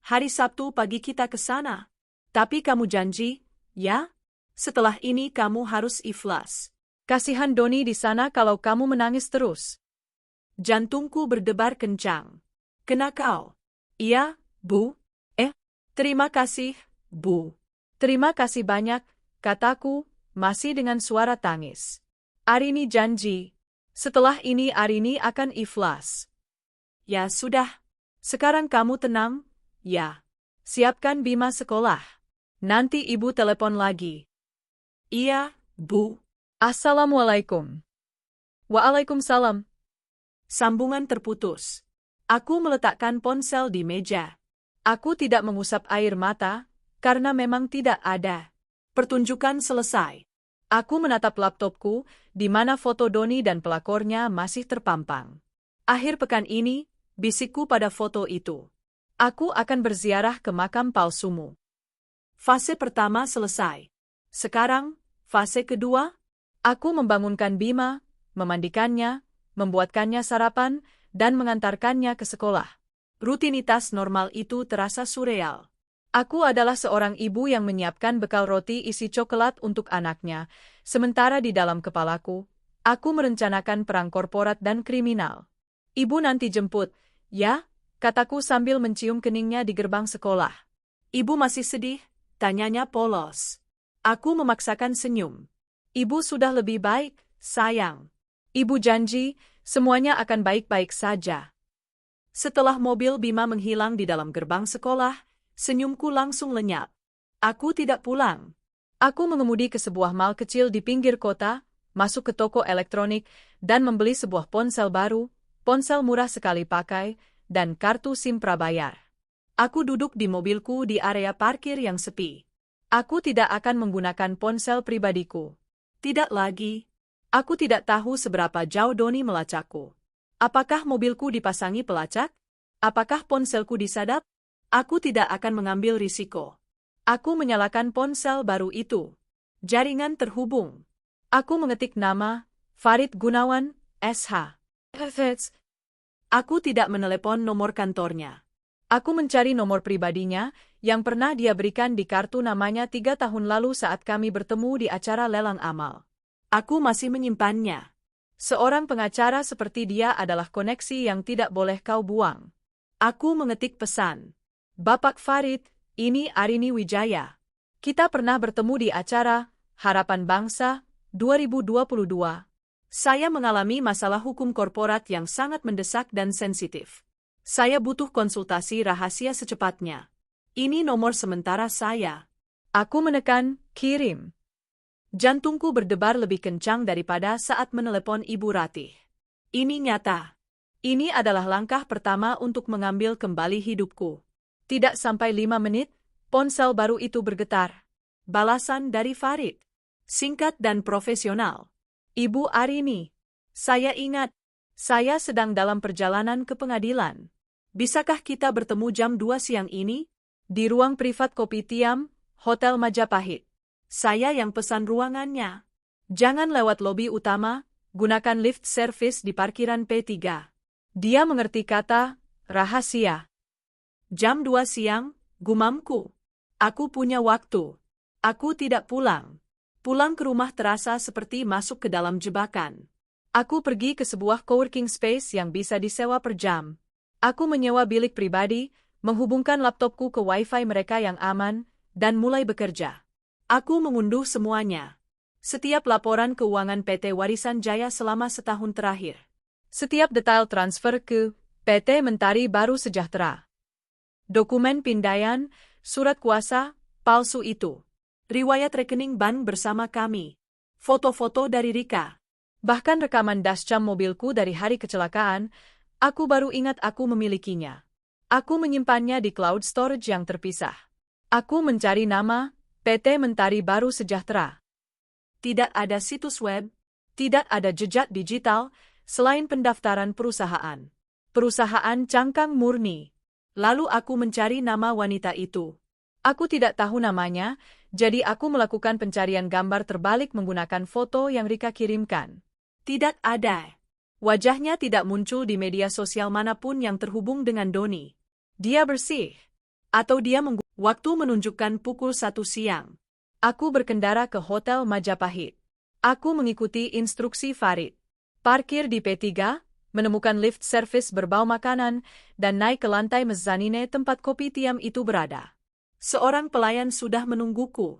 Hari Sabtu pagi kita ke sana. Tapi kamu janji, ya? Setelah ini kamu harus ikhlas. Kasihan Doni di sana kalau kamu menangis terus. Jantungku berdebar kencang. Kena kau? Iya, Bu. Terima kasih, Bu. Terima kasih banyak, kataku, masih dengan suara tangis. Arini janji. Setelah ini Arini akan ikhlas. Ya sudah. Sekarang kamu tenang, ya. Siapkan Bima sekolah. Nanti ibu telepon lagi. Iya, Bu. Assalamualaikum. Waalaikumsalam. Sambungan terputus. Aku meletakkan ponsel di meja. Aku tidak mengusap air mata, karena memang tidak ada. Pertunjukan selesai. Aku menatap laptopku, di mana foto Doni dan pelakornya masih terpampang. Akhir pekan ini, bisikku pada foto itu. Aku akan berziarah ke makam palsumu. Fase pertama selesai. Sekarang, fase kedua, aku membangunkan Bima, memandikannya, membuatkannya sarapan, dan mengantarkannya ke sekolah. Rutinitas normal itu terasa surreal. Aku adalah seorang ibu yang menyiapkan bekal roti isi coklat untuk anaknya, Sementara di dalam kepalaku, aku merencanakan perang korporat dan kriminal. Ibu nanti jemput, ya? Kataku sambil mencium keningnya di gerbang sekolah. Ibu masih sedih? Tanyanya polos. Aku memaksakan senyum. Ibu sudah lebih baik, sayang. Ibu janji, semuanya akan baik-baik saja. Setelah mobil Bima menghilang di dalam gerbang sekolah, senyumku langsung lenyap. Aku tidak pulang. Aku mengemudi ke sebuah mall kecil di pinggir kota, masuk ke toko elektronik, dan membeli sebuah ponsel baru, ponsel murah sekali pakai, dan kartu SIM prabayar. Aku duduk di mobilku di area parkir yang sepi. Aku tidak akan menggunakan ponsel pribadiku. Tidak lagi. Aku tidak tahu seberapa jauh Doni melacakku. Apakah mobilku dipasangi pelacak? Apakah ponselku disadap? Aku tidak akan mengambil risiko. Aku menyalakan ponsel baru itu. Jaringan terhubung. Aku mengetik nama, Farid Gunawan, SH. Aku tidak menelepon nomor kantornya. Aku mencari nomor pribadinya, yang pernah dia berikan di kartu namanya 3 tahun lalu saat kami bertemu di acara lelang amal. Aku masih menyimpannya. Seorang pengacara seperti dia adalah koneksi yang tidak boleh kau buang. Aku mengetik pesan. Bapak Farid, ini Arini Wijaya. Kita pernah bertemu di acara Harapan Bangsa 2022. Saya mengalami masalah hukum korporat yang sangat mendesak dan sensitif. Saya butuh konsultasi rahasia secepatnya. Ini nomor sementara saya. Aku menekan kirim. Jantungku berdebar lebih kencang daripada saat menelepon Ibu Ratih. Ini nyata. Ini adalah langkah pertama untuk mengambil kembali hidupku. Tidak sampai 5 menit, ponsel baru itu bergetar. Balasan dari Farid. Singkat dan profesional. Ibu Arini, saya ingat. Saya sedang dalam perjalanan ke pengadilan. Bisakah kita bertemu jam 2 siang ini? Di ruang privat Kopitiam, Hotel Majapahit. Saya yang pesan ruangannya. Jangan lewat lobi utama, gunakan lift service di parkiran P3. Dia mengerti kata rahasia. Jam 2 siang, gumamku. Aku punya waktu. Aku tidak pulang. Pulang ke rumah terasa seperti masuk ke dalam jebakan. Aku pergi ke sebuah coworking space yang bisa disewa per jam. Aku menyewa bilik pribadi, menghubungkan laptopku ke wifi mereka yang aman, dan mulai bekerja. Aku mengunduh semuanya. Setiap laporan keuangan PT Warisan Jaya selama setahun terakhir. Setiap detail transfer ke PT Mentari Baru Sejahtera. Dokumen pindaian, surat kuasa, palsu itu. Riwayat rekening bank bersama kami. Foto-foto dari Rika. Bahkan rekaman dashcam mobilku dari hari kecelakaan, aku baru ingat aku memilikinya. Aku menyimpannya di cloud storage yang terpisah. Aku mencari nama, PT Mentari Baru Sejahtera. Tidak ada situs web, tidak ada jejak digital, selain pendaftaran perusahaan. Perusahaan cangkang murni. Lalu aku mencari nama wanita itu. Aku tidak tahu namanya, jadi aku melakukan pencarian gambar terbalik menggunakan foto yang Rika kirimkan. Tidak ada. Wajahnya tidak muncul di media sosial manapun yang terhubung dengan Doni. Dia bersih. Atau dia waktu menunjukkan pukul 1 siang. Aku berkendara ke Hotel Majapahit. Aku mengikuti instruksi Farid. Parkir di P3, menemukan lift service berbau makanan, dan naik ke lantai mezzanine tempat Kopitiam itu berada. Seorang pelayan sudah menungguku.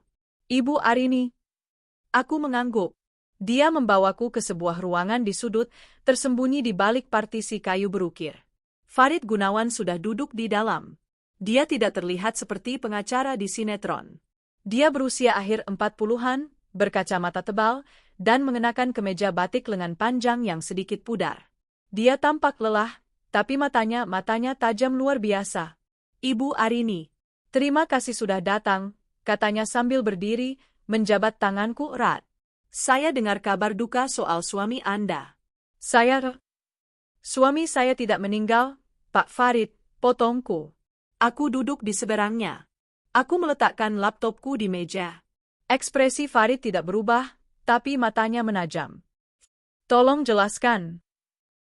Ibu Arini. Aku mengangguk. Dia membawaku ke sebuah ruangan di sudut, tersembunyi di balik partisi kayu berukir. Farid Gunawan sudah duduk di dalam. Dia tidak terlihat seperti pengacara di sinetron. Dia berusia akhir 40-an, berkacamata tebal, dan mengenakan kemeja batik lengan panjang yang sedikit pudar. Dia tampak lelah, tapi matanya tajam luar biasa. Ibu Arini. Terima kasih sudah datang, katanya sambil berdiri, menjabat tanganku erat. Saya dengar kabar duka soal suami Anda. Suami saya tidak meninggal, Pak Farid, potongku. Aku duduk di seberangnya. Aku meletakkan laptopku di meja. Ekspresi Farid tidak berubah, tapi matanya menajam. Tolong jelaskan.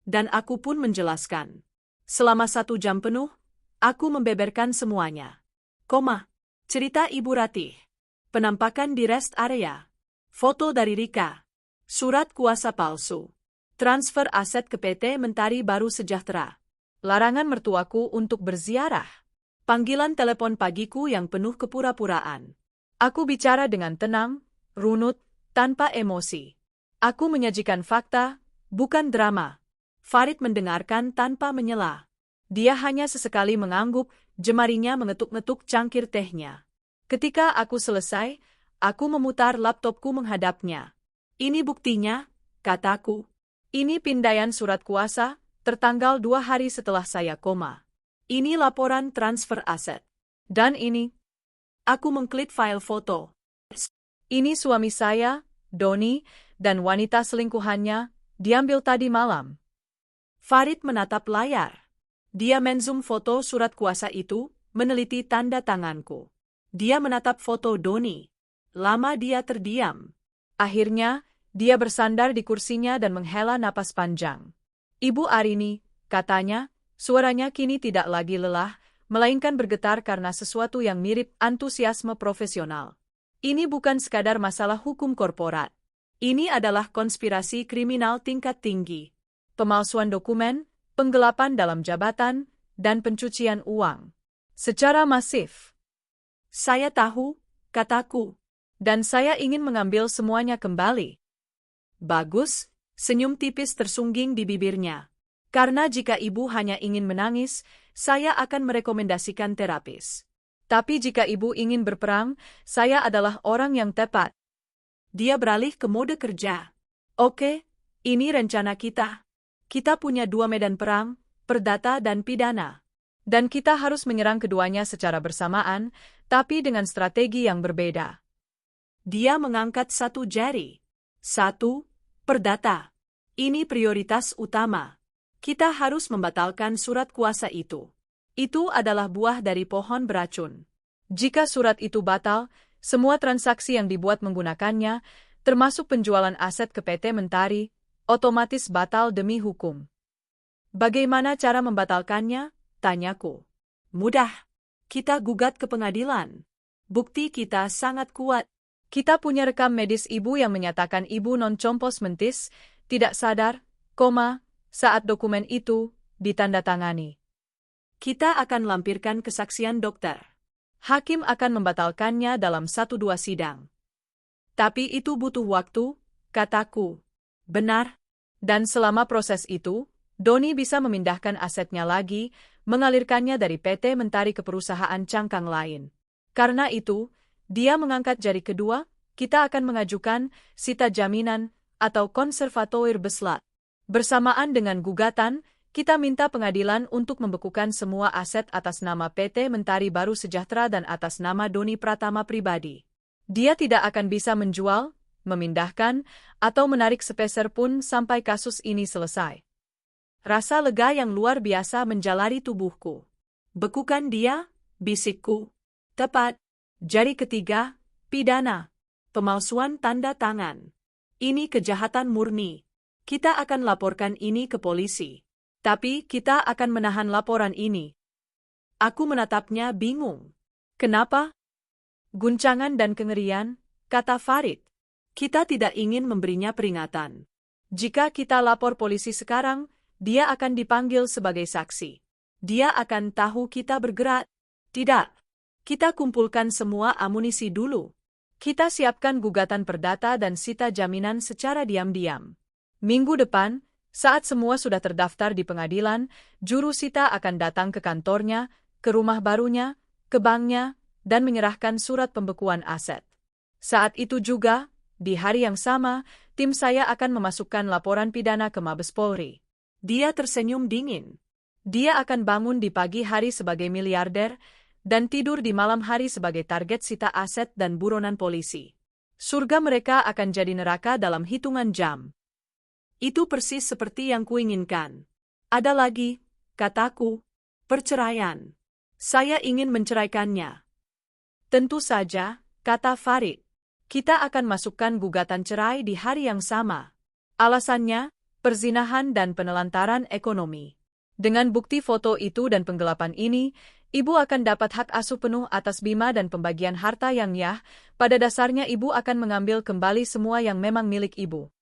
Dan aku pun menjelaskan. Selama 1 jam penuh, aku membeberkan semuanya. Cerita Ibu Ratih. Penampakan di rest area. Foto dari Rika. Surat kuasa palsu. Transfer aset ke PT Mentari Baru Sejahtera. Larangan mertuaku untuk berziarah. Panggilan telepon pagiku yang penuh kepura-puraan. Aku bicara dengan tenang, runut, tanpa emosi. Aku menyajikan fakta, bukan drama. Farid mendengarkan tanpa menyela. Dia hanya sesekali mengangguk, jemarinya mengetuk-ngetuk cangkir tehnya. Ketika aku selesai, aku memutar laptopku menghadapnya. Ini buktinya, kataku. Ini pindaian surat kuasa, tertanggal 2 hari setelah saya koma. Ini laporan transfer aset. Dan ini, aku mengklik file foto. Ini suami saya, Doni, dan wanita selingkuhannya, diambil tadi malam. Farid menatap layar. Dia menzoom foto surat kuasa itu, meneliti tanda tanganku. Dia menatap foto Doni. Lama dia terdiam. Akhirnya, dia bersandar di kursinya dan menghela napas panjang. Ibu Arini, katanya, suaranya kini tidak lagi lelah, melainkan bergetar karena sesuatu yang mirip antusiasme profesional. Ini bukan sekadar masalah hukum korporat. Ini adalah konspirasi kriminal tingkat tinggi. Pemalsuan dokumen, penggelapan dalam jabatan, dan pencucian uang. Secara masif. Saya tahu, kataku. Dan saya ingin mengambil semuanya kembali. Bagus, senyum tipis tersungging di bibirnya. Karena jika ibu hanya ingin menangis, saya akan merekomendasikan terapis. Tapi jika ibu ingin berperang, saya adalah orang yang tepat. Dia beralih ke mode kerja. Oke, ini rencana kita. Kita punya 2 medan perang, perdata dan pidana. Dan kita harus menyerang keduanya secara bersamaan, tapi dengan strategi yang berbeda. Dia mengangkat satu jari. 1. Perdata. Ini prioritas utama. Kita harus membatalkan surat kuasa itu. Itu adalah buah dari pohon beracun. Jika surat itu batal, semua transaksi yang dibuat menggunakannya, termasuk penjualan aset ke PT Mentari, otomatis batal demi hukum. Bagaimana cara membatalkannya? Tanyaku. Mudah. Kita gugat ke pengadilan. Bukti kita sangat kuat. Kita punya rekam medis ibu yang menyatakan ibu non-compos mentis, tidak sadar, saat dokumen itu ditandatangani. Kita akan lampirkan kesaksian dokter. Hakim akan membatalkannya dalam 1-2 sidang. Tapi itu butuh waktu, kataku. Benar. Dan selama proses itu, Doni bisa memindahkan asetnya lagi, mengalirkannya dari PT Mentari ke perusahaan cangkang lain. Karena itu, dia mengangkat jari kedua, kita akan mengajukan sita jaminan atau konservatoir beslat. Bersamaan dengan gugatan, kita minta pengadilan untuk membekukan semua aset atas nama PT Mentari Baru Sejahtera dan atas nama Doni Pratama pribadi. Dia tidak akan bisa menjual, memindahkan, atau menarik sepeser pun sampai kasus ini selesai. Rasa lega yang luar biasa menjalari tubuhku. Bekukan dia, bisikku. Tepat. Jari ketiga, pidana. Pemalsuan tanda tangan. Ini kejahatan murni. Kita akan laporkan ini ke polisi. Tapi kita akan menahan laporan ini. Aku menatapnya bingung. Kenapa? Guncangan dan kengerian, kata Farid. Kita tidak ingin memberinya peringatan. Jika kita lapor polisi sekarang, dia akan dipanggil sebagai saksi. Dia akan tahu kita bergerak. Tidak. Kita kumpulkan semua amunisi dulu. Kita siapkan gugatan perdata dan sita jaminan secara diam-diam. Minggu depan, saat semua sudah terdaftar di pengadilan, juru sita akan datang ke kantornya, ke rumah barunya, ke banknya, dan menyerahkan surat pembekuan aset. Saat itu juga, di hari yang sama, tim saya akan memasukkan laporan pidana ke Mabes Polri. Dia tersenyum dingin. Dia akan bangun di pagi hari sebagai miliarder, dan tidur di malam hari sebagai target sita aset dan buronan polisi. Surga mereka akan jadi neraka dalam hitungan jam. Itu persis seperti yang kuinginkan. Ada lagi, kataku, perceraian. Saya ingin menceraikannya. Tentu saja, kata Farid. Kita akan masukkan gugatan cerai di hari yang sama. Alasannya, perzinahan dan penelantaran ekonomi. Dengan bukti foto itu dan penggelapan ini, Ibu akan dapat hak asuh penuh atas Bima dan pembagian harta yang pada dasarnya ibu akan mengambil kembali semua yang memang milik ibu.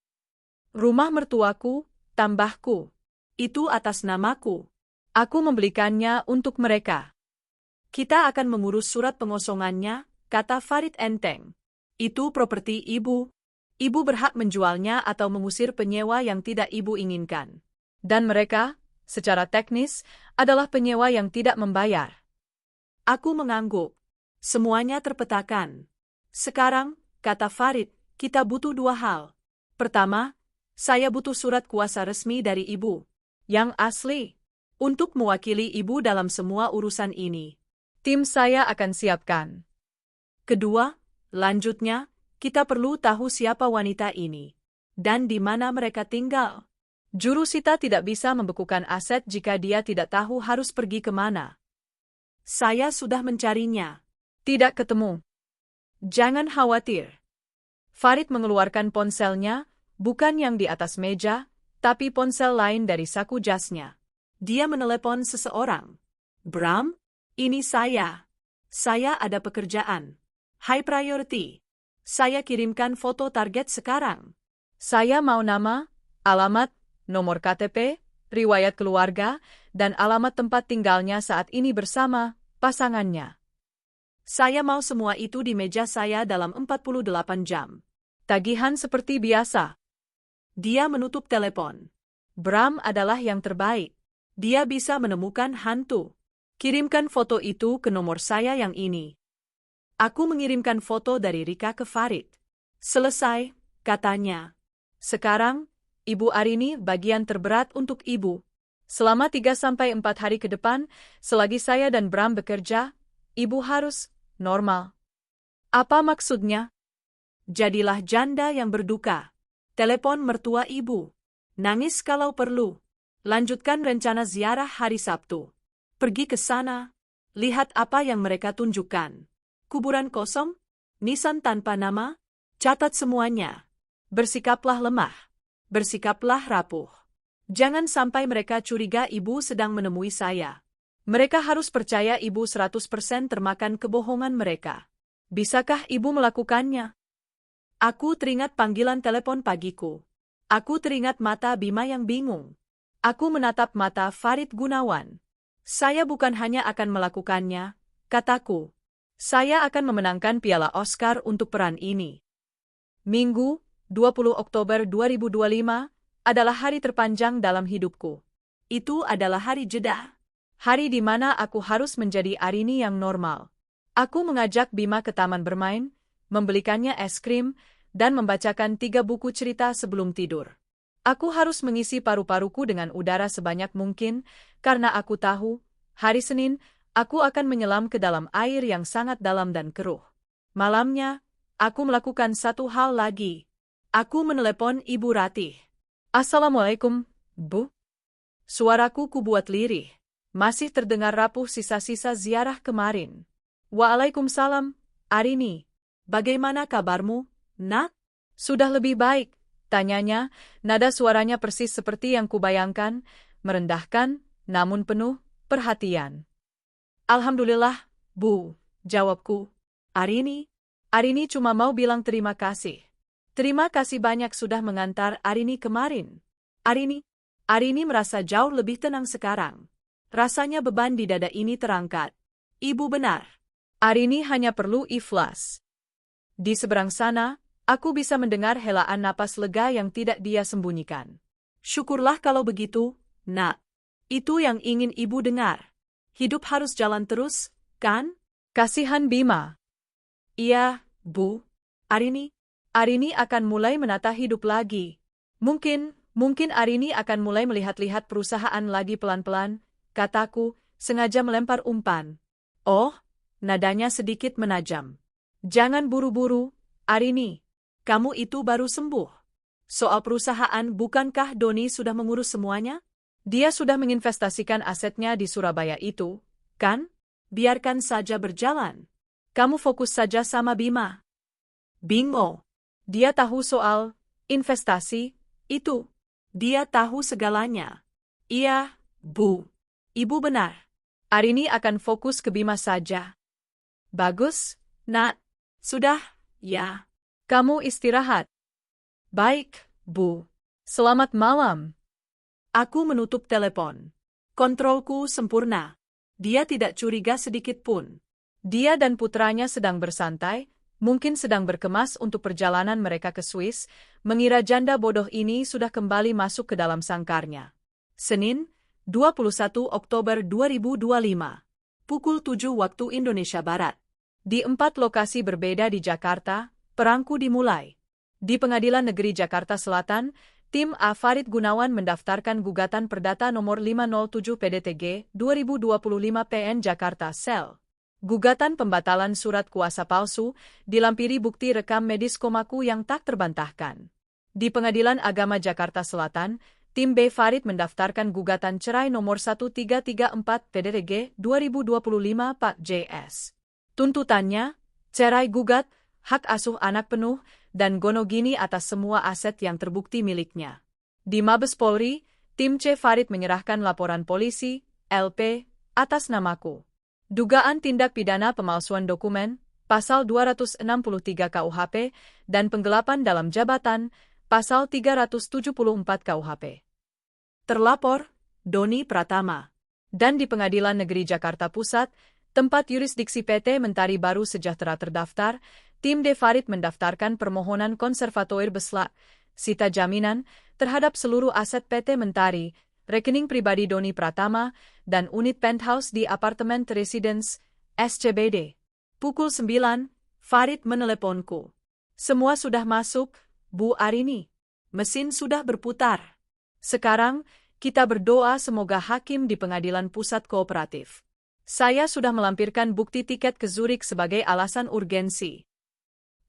Rumah mertuaku, tambahku. Itu atas namaku. Aku membelikannya untuk mereka. Kita akan mengurus surat pengosongannya, kata Farid enteng. Itu properti ibu. Ibu berhak menjualnya atau mengusir penyewa yang tidak ibu inginkan. Dan mereka, secara teknis, adalah penyewa yang tidak membayar. Aku mengangguk. Semuanya terpetakan. Sekarang, kata Farid, kita butuh dua hal. Pertama, saya butuh surat kuasa resmi dari ibu. Yang asli. Untuk mewakili ibu dalam semua urusan ini. Tim saya akan siapkan. Kedua, lanjutnya, kita perlu tahu siapa wanita ini. Dan di mana mereka tinggal. Jurusita tidak bisa membekukan aset jika dia tidak tahu harus pergi kemana. Saya sudah mencarinya. Tidak ketemu. Jangan khawatir. Farid mengeluarkan ponselnya, bukan yang di atas meja, tapi ponsel lain dari saku jasnya. Dia menelepon seseorang. Bram, ini saya. Saya ada pekerjaan. High priority. Saya kirimkan foto target sekarang. Saya mau nama, alamat, nomor KTP, riwayat keluarga, dan alamat tempat tinggalnya saat ini bersama pasangannya. Saya mau semua itu di meja saya dalam 48 jam. Tagihan seperti biasa. Dia menutup telepon. Bram adalah yang terbaik. Dia bisa menemukan hantu. Kirimkan foto itu ke nomor saya yang ini. Aku mengirimkan foto dari Rika ke Farid. Selesai, katanya. Sekarang, Ibu Arini bagian terberat untuk Ibu. Selama 3-4 hari ke depan, selagi saya dan Bram bekerja, Ibu harus normal. Apa maksudnya? Jadilah janda yang berduka. Telepon mertua ibu. Nangis kalau perlu. Lanjutkan rencana ziarah hari Sabtu. Pergi ke sana. Lihat apa yang mereka tunjukkan. Kuburan kosong? Nisan tanpa nama? Catat semuanya. Bersikaplah lemah. Bersikaplah rapuh. Jangan sampai mereka curiga ibu sedang menemui saya. Mereka harus percaya ibu 100% termakan kebohongan mereka. Bisakah ibu melakukannya? Aku teringat panggilan telepon pagiku. Aku teringat mata Bima yang bingung. Aku menatap mata Farid Gunawan. Saya bukan hanya akan melakukannya, kataku. Saya akan memenangkan piala Oscar untuk peran ini. Minggu, 20 Oktober 2025, adalah hari terpanjang dalam hidupku. Itu adalah hari jeda. Hari di mana aku harus menjadi Arini yang normal. Aku mengajak Bima ke taman bermain, membelikannya es krim, dan membacakan 3 buku cerita sebelum tidur. Aku harus mengisi paru-paruku dengan udara sebanyak mungkin, karena aku tahu, hari Senin, aku akan menyelam ke dalam air yang sangat dalam dan keruh. Malamnya, aku melakukan satu hal lagi. Aku menelepon Ibu Ratih. Assalamualaikum, Bu. Suaraku kubuat lirih. Masih terdengar rapuh sisa-sisa ziarah kemarin. Waalaikumsalam, Arini. Bagaimana kabarmu, Nak? Sudah lebih baik, tanyanya, nada suaranya persis seperti yang kubayangkan, merendahkan, namun penuh perhatian. Alhamdulillah, Bu, jawabku. Arini cuma mau bilang terima kasih. Terima kasih banyak sudah mengantar Arini kemarin. Arini merasa jauh lebih tenang sekarang. Rasanya beban di dada ini terangkat. Ibu benar. Arini hanya perlu ikhlas. Di seberang sana, aku bisa mendengar helaan napas lega yang tidak dia sembunyikan. Syukurlah kalau begitu, Nak. Itu yang ingin ibu dengar. Hidup harus jalan terus, kan? Kasihan Bima. Iya, Bu. Arini akan mulai menata hidup lagi. Mungkin Arini akan mulai melihat-lihat perusahaan lagi pelan-pelan, kataku, sengaja melempar umpan. Oh, nadanya sedikit menajam. Jangan buru-buru, Arini. Kamu itu baru sembuh. Soal perusahaan, bukankah Doni sudah mengurus semuanya? Dia sudah menginvestasikan asetnya di Surabaya itu, kan? Biarkan saja berjalan. Kamu fokus saja sama Bima. Bingo. Dia tahu soal investasi itu. Dia tahu segalanya. Iya, Bu. Ibu benar. Arini akan fokus ke Bima saja. Bagus, Nak. Sudah, ya. Kamu istirahat. Baik, Bu. Selamat malam. Aku menutup telepon. Kontrolku sempurna. Dia tidak curiga sedikit pun. Dia dan putranya sedang bersantai, mungkin sedang berkemas untuk perjalanan mereka ke Swiss, mengira janda bodoh ini sudah kembali masuk ke dalam sangkarnya. Senin, 21 Oktober 2025. Pukul 7 waktu Indonesia Barat. Di 4 lokasi berbeda di Jakarta, perangku dimulai. Di Pengadilan Negeri Jakarta Selatan, tim A. Farid Gunawan mendaftarkan gugatan perdata nomor 507 PDTG 2025 PN Jakarta Sel. Gugatan pembatalan surat kuasa palsu dilampiri bukti rekam medis komaku yang tak terbantahkan. Di Pengadilan Agama Jakarta Selatan, tim B. Farid mendaftarkan gugatan cerai nomor 1334 PDTG 2025 Pak JS. Tuntutannya, cerai gugat, hak asuh anak penuh, dan gonogini atas semua aset yang terbukti miliknya. Di Mabes Polri, tim C. Farid menyerahkan laporan polisi, LP, atas namaku. Dugaan tindak pidana pemalsuan dokumen, pasal 263 KUHP, dan penggelapan dalam jabatan, pasal 374 KUHP. Terlapor, Doni Pratama. Dan di Pengadilan Negeri Jakarta Pusat, tempat yurisdiksi PT Mentari Baru Sejahtera terdaftar, tim D. Farid mendaftarkan permohonan konservatoir beslak, sita jaminan, terhadap seluruh aset PT Mentari, rekening pribadi Doni Pratama, dan unit penthouse di apartemen Residence, SCBD. Pukul 9, Farid meneleponku. Semua sudah masuk, Bu Arini. Mesin sudah berputar. Sekarang, kita berdoa semoga hakim di Pengadilan Pusat Kooperatif. Saya sudah melampirkan bukti tiket ke Zurich sebagai alasan urgensi.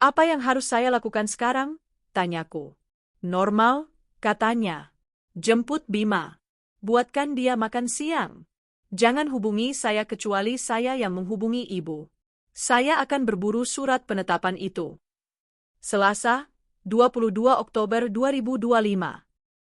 Apa yang harus saya lakukan sekarang? Tanyaku. Normal, katanya. Jemput Bima. Buatkan dia makan siang. Jangan hubungi saya kecuali saya yang menghubungi ibu. Saya akan berburu surat penetapan itu. Selasa, 22 Oktober 2025.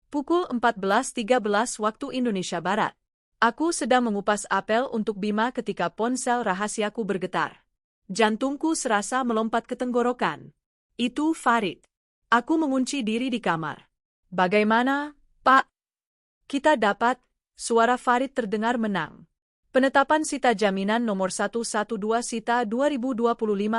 Pukul 14.13 waktu Indonesia Barat. Aku sedang mengupas apel untuk Bima ketika ponsel rahasiaku bergetar. Jantungku serasa melompat ke tenggorokan. Itu Farid. Aku mengunci diri di kamar. Bagaimana, Pak? Kita dapat, suara Farid terdengar menang. Penetapan sita jaminan nomor 112 sita 2025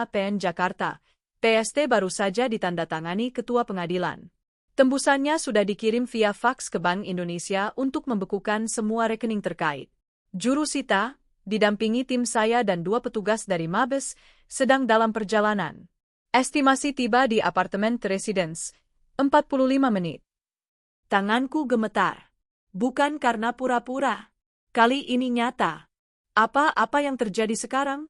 PN Jakarta, PST baru saja ditandatangani Ketua Pengadilan. Tembusannya sudah dikirim via faks ke Bank Indonesia untuk membekukan semua rekening terkait. Juru sita, didampingi tim saya dan 2 petugas dari Mabes, sedang dalam perjalanan. Estimasi tiba di apartemen Residence, 45 menit. Tanganku gemetar. Bukan karena pura-pura. Kali ini nyata. Apa yang terjadi sekarang?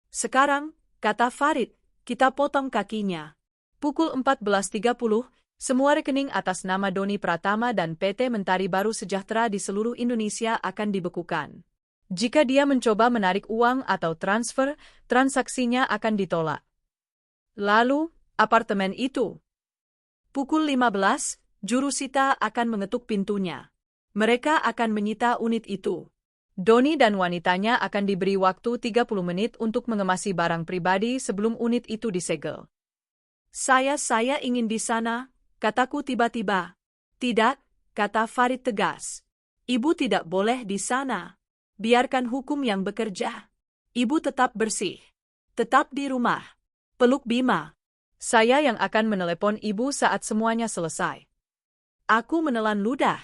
Sekarang, kata Farid, kita potong kakinya. Pukul 14.30, semua rekening atas nama Doni Pratama dan PT Mentari Baru Sejahtera di seluruh Indonesia akan dibekukan. Jika dia mencoba menarik uang atau transfer, transaksinya akan ditolak. Lalu, apartemen itu. Pukul 15, juru sita akan mengetuk pintunya. Mereka akan menyita unit itu. Doni dan wanitanya akan diberi waktu 30 menit untuk mengemasi barang pribadi sebelum unit itu disegel. Saya ingin di sana, kataku tiba-tiba. Tidak, kata Farid tegas. Ibu tidak boleh di sana. Biarkan hukum yang bekerja. Ibu tetap bersih. Tetap di rumah. Peluk Bima. Saya yang akan menelepon ibu saat semuanya selesai. Aku menelan ludah.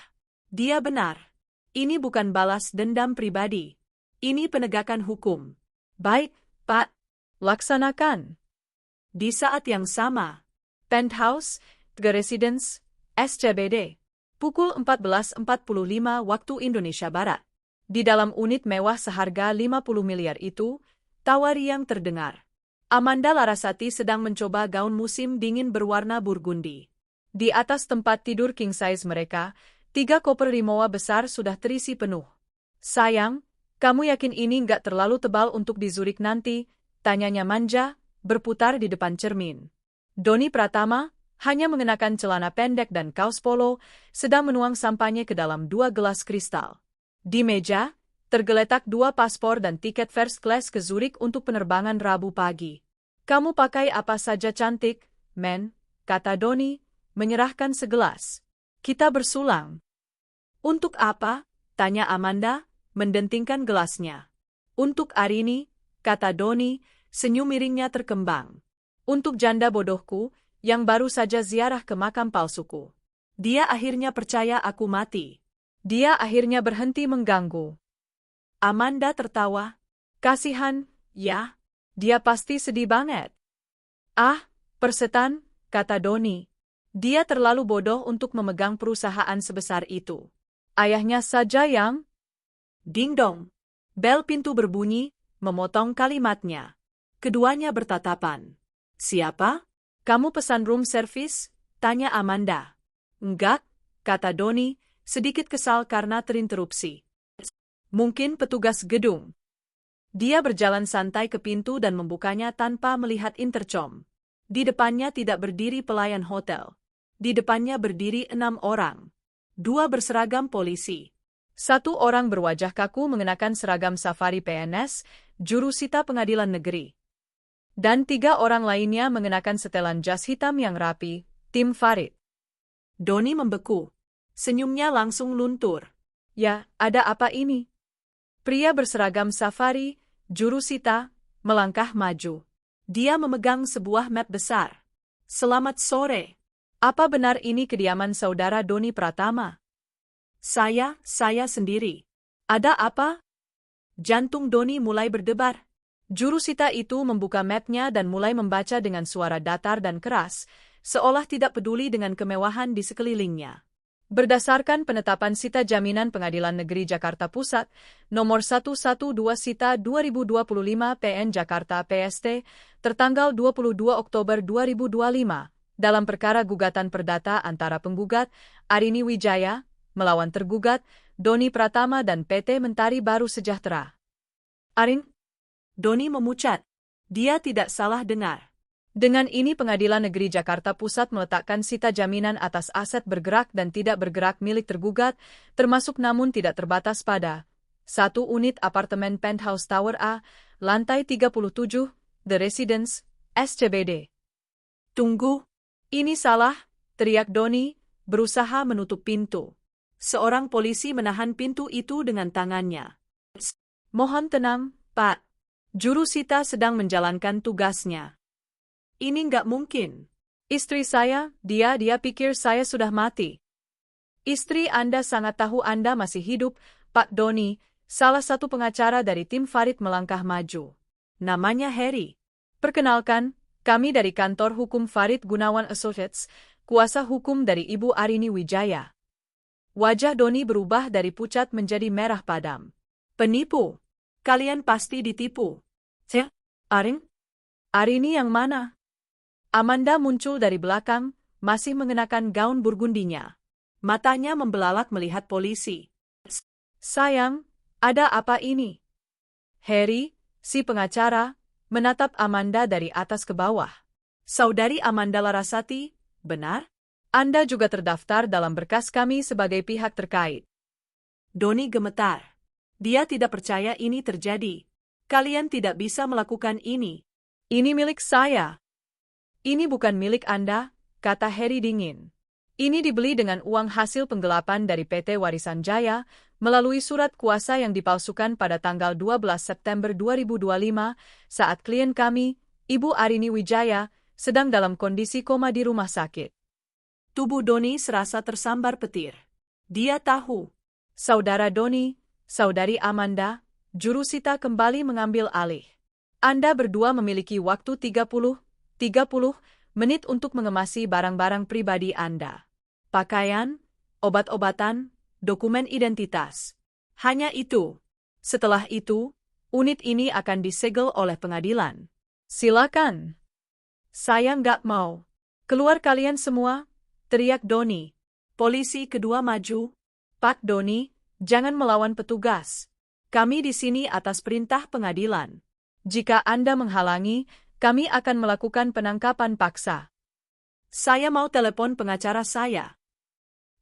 Dia benar. Ini bukan balas dendam pribadi. Ini penegakan hukum. Baik, Pak. Laksanakan. Di saat yang sama. Penthouse, Residence, SCBD. Pukul 14.45 waktu Indonesia Barat. Di dalam unit mewah seharga 50 miliar itu, tawa riang terdengar. Amanda Larasati sedang mencoba gaun musim dingin berwarna burgundi. Di atas tempat tidur king size mereka, 3 koper Rimowa besar sudah terisi penuh. Sayang, kamu yakin ini nggak terlalu tebal untuk di Zurich nanti? Tanyanya manja, berputar di depan cermin. Doni Pratama, hanya mengenakan celana pendek dan kaos polo, sedang menuang sampahnya ke dalam 2 gelas kristal. Di meja, tergeletak 2 paspor dan tiket first class ke Zurich untuk penerbangan Rabu pagi. Kamu pakai apa saja cantik, men, kata Donnie, menyerahkan segelas. Kita bersulang. Untuk apa? Tanya Amanda, mendentingkan gelasnya. Untuk Arini, kata Donnie, senyum miringnya terkembang. Untuk janda bodohku, yang baru saja ziarah ke makam palsuku. Dia akhirnya percaya aku mati. Dia akhirnya berhenti mengganggu. Amanda tertawa. Kasihan, ya. Dia pasti sedih banget. Ah, persetan, kata Donnie. Dia terlalu bodoh untuk memegang perusahaan sebesar itu. Ayahnya saja yang... Ding dong. Bel pintu berbunyi, memotong kalimatnya. Keduanya bertatapan. Siapa? Kamu pesan room service? Tanya Amanda. Enggak, kata Donnie, sedikit kesal karena terinterupsi. Mungkin petugas gedung. Dia berjalan santai ke pintu dan membukanya tanpa melihat intercom. Di depannya tidak berdiri pelayan hotel. Di depannya berdiri 6 orang. 2 berseragam polisi. 1 orang berwajah kaku mengenakan seragam safari PNS, jurusita pengadilan negeri. Dan 3 orang lainnya mengenakan setelan jas hitam yang rapi, tim Farid. Donnie membeku. Senyumnya langsung luntur. Ya, ada apa ini? Pria berseragam safari, jurusita, melangkah maju. Dia memegang sebuah map besar. Selamat sore. Apa benar ini kediaman saudara Donnie Pratama? Saya sendiri. Ada apa? Jantung Donnie mulai berdebar. Jurusita itu membuka mapnya dan mulai membaca dengan suara datar dan keras, seolah tidak peduli dengan kemewahan di sekelilingnya. Berdasarkan penetapan Sita Jaminan Pengadilan Negeri Jakarta Pusat, nomor 112 Sita 2025 PN Jakarta PST, tertanggal 22 Oktober 2025, dalam perkara gugatan perdata antara penggugat, Arini Wijaya, melawan tergugat, Donnie Pratama dan PT Mentari Baru Sejahtera. Arin? Donnie memucat. Dia tidak salah dengar. Dengan ini Pengadilan Negeri Jakarta Pusat meletakkan sita jaminan atas aset bergerak dan tidak bergerak milik tergugat, termasuk namun tidak terbatas pada 1 unit apartemen Penthouse Tower A, lantai 37, The Residence, SCBD. Tunggu. Ini salah, teriak Donnie, berusaha menutup pintu. Seorang polisi menahan pintu itu dengan tangannya. Mohon tenang, Pak. Jurusita sedang menjalankan tugasnya. Ini nggak mungkin. Istri saya, dia pikir saya sudah mati. Istri Anda sangat tahu Anda masih hidup, Pak Donnie, salah satu pengacara dari tim Farid melangkah maju. Namanya Harry. Perkenalkan, kami dari kantor hukum Farid Gunawan Associates, kuasa hukum dari Ibu Arini Wijaya. Wajah Donnie berubah dari pucat menjadi merah padam. Penipu. Kalian pasti ditipu. Saya, Arini yang mana? Amanda muncul dari belakang, masih mengenakan gaun burgundinya. Matanya membelalak melihat polisi. Sayang, ada apa ini? Harry, si pengacara, menatap Amanda dari atas ke bawah. Saudari Amanda Larasati, benar? Anda juga terdaftar dalam berkas kami sebagai pihak terkait. Donnie gemetar. Dia tidak percaya ini terjadi. Kalian tidak bisa melakukan ini. Ini milik saya. Ini bukan milik Anda, kata Harry dingin. Ini dibeli dengan uang hasil penggelapan dari PT Warisan Jaya, melalui surat kuasa yang dipalsukan pada tanggal 12 September 2025, saat klien kami, Ibu Arini Wijaya, sedang dalam kondisi koma di rumah sakit. Tubuh Donnie serasa tersambar petir. Dia tahu. Saudara Donnie, Saudari Amanda, jurusita kembali mengambil alih. Anda berdua memiliki waktu 30 menit untuk mengemasi barang-barang pribadi Anda. Pakaian, obat-obatan, dokumen identitas. Hanya itu. Setelah itu, unit ini akan disegel oleh pengadilan. Silakan. Saya nggak mau. Keluar kalian semua, teriak Donnie. Polisi kedua maju. Pak Donnie, jangan melawan petugas. Kami di sini atas perintah pengadilan. Jika Anda menghalangi, kami akan melakukan penangkapan paksa. Saya mau telepon pengacara saya.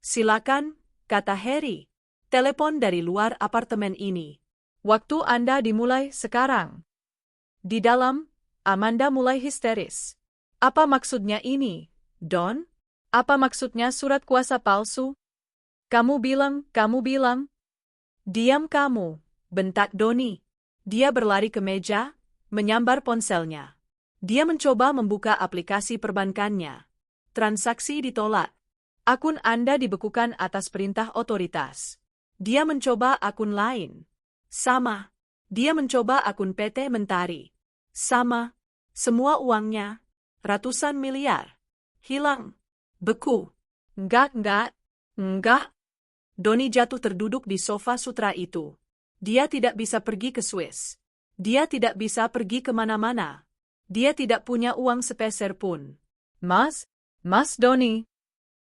Silakan, kata Harry. Telepon dari luar apartemen ini. Waktu Anda dimulai sekarang. Di dalam, Amanda mulai histeris. Apa maksudnya ini, Don? Apa maksudnya surat kuasa palsu? Kamu bilang. Diam kamu, bentak Doni. Dia berlari ke meja, menyambar ponselnya. Dia mencoba membuka aplikasi perbankannya. Transaksi ditolak. Akun Anda dibekukan atas perintah otoritas. Dia mencoba akun lain. Sama. Dia mencoba akun PT Mentari. Sama. Semua uangnya, ratusan miliar, hilang. Beku. Enggak. Doni jatuh terduduk di sofa sutra itu. Dia tidak bisa pergi ke Swiss. Dia tidak bisa pergi kemana-mana. Dia tidak punya uang sepeser pun. Mas Doni.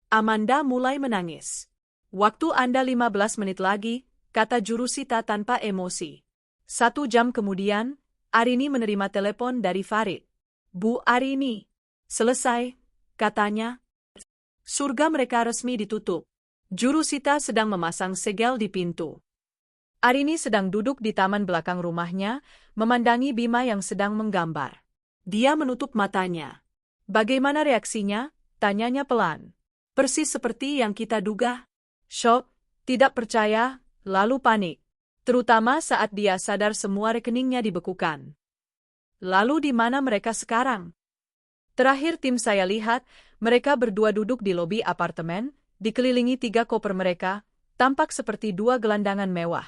Amanda mulai menangis. Waktu Anda 15 menit lagi, kata jurusita tanpa emosi. 1 jam kemudian, Arini menerima telepon dari Farid. Bu Arini. Selesai, katanya. Surga mereka resmi ditutup. Jurusita sedang memasang segel di pintu. Arini sedang duduk di taman belakang rumahnya, memandangi Bima yang sedang menggambar. Dia menutup matanya. Bagaimana reaksinya? Tanyanya pelan. Persis seperti yang kita duga. Shock, tidak percaya, lalu panik. Terutama saat dia sadar semua rekeningnya dibekukan. Lalu di mana mereka sekarang? Terakhir tim saya lihat, mereka berdua duduk di lobi apartemen, dikelilingi 3 koper mereka, tampak seperti 2 gelandangan mewah.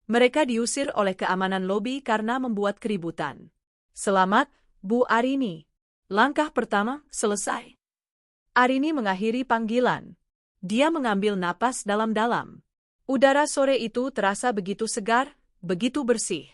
Mereka diusir oleh keamanan lobi karena membuat keributan. Selamat, Bu Arini. Langkah pertama selesai. Arini mengakhiri panggilan. Dia mengambil napas dalam-dalam. Udara sore itu terasa begitu segar, begitu bersih.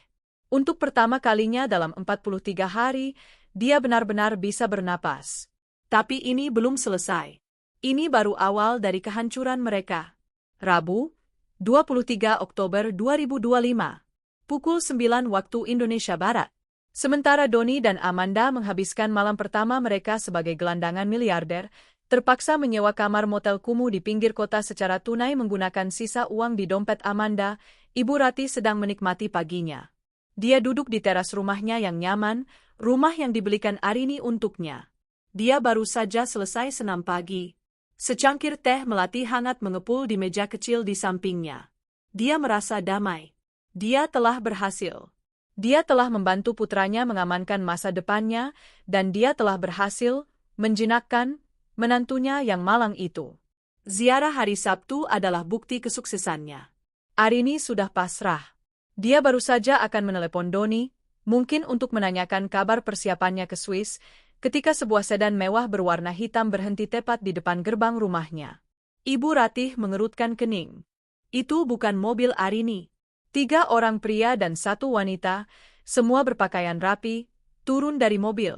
Untuk pertama kalinya dalam 43 hari, dia benar-benar bisa bernapas. Tapi ini belum selesai. Ini baru awal dari kehancuran mereka. Rabu, 23 Oktober 2025. Pukul 9 waktu Indonesia Barat. Sementara Doni dan Amanda menghabiskan malam pertama mereka sebagai gelandangan miliarder, terpaksa menyewa kamar motel kumuh di pinggir kota secara tunai menggunakan sisa uang di dompet Amanda, Ibu Rati sedang menikmati paginya. Dia duduk di teras rumahnya yang nyaman, rumah yang dibelikan Arini untuknya. Dia baru saja selesai senam pagi. Secangkir teh melati hangat mengepul di meja kecil di sampingnya. Dia merasa damai. Dia telah berhasil. Dia telah membantu putranya mengamankan masa depannya, dan dia telah berhasil menjinakkan menantunya yang malang itu. Ziarah hari Sabtu adalah bukti kesuksesannya. Arini sudah pasrah. Dia baru saja akan menelepon Doni, mungkin untuk menanyakan kabar persiapannya ke Swiss, ketika sebuah sedan mewah berwarna hitam berhenti tepat di depan gerbang rumahnya. Ibu Ratih mengerutkan kening. Itu bukan mobil Arini. 3 orang pria dan 1 wanita, semua berpakaian rapi, turun dari mobil.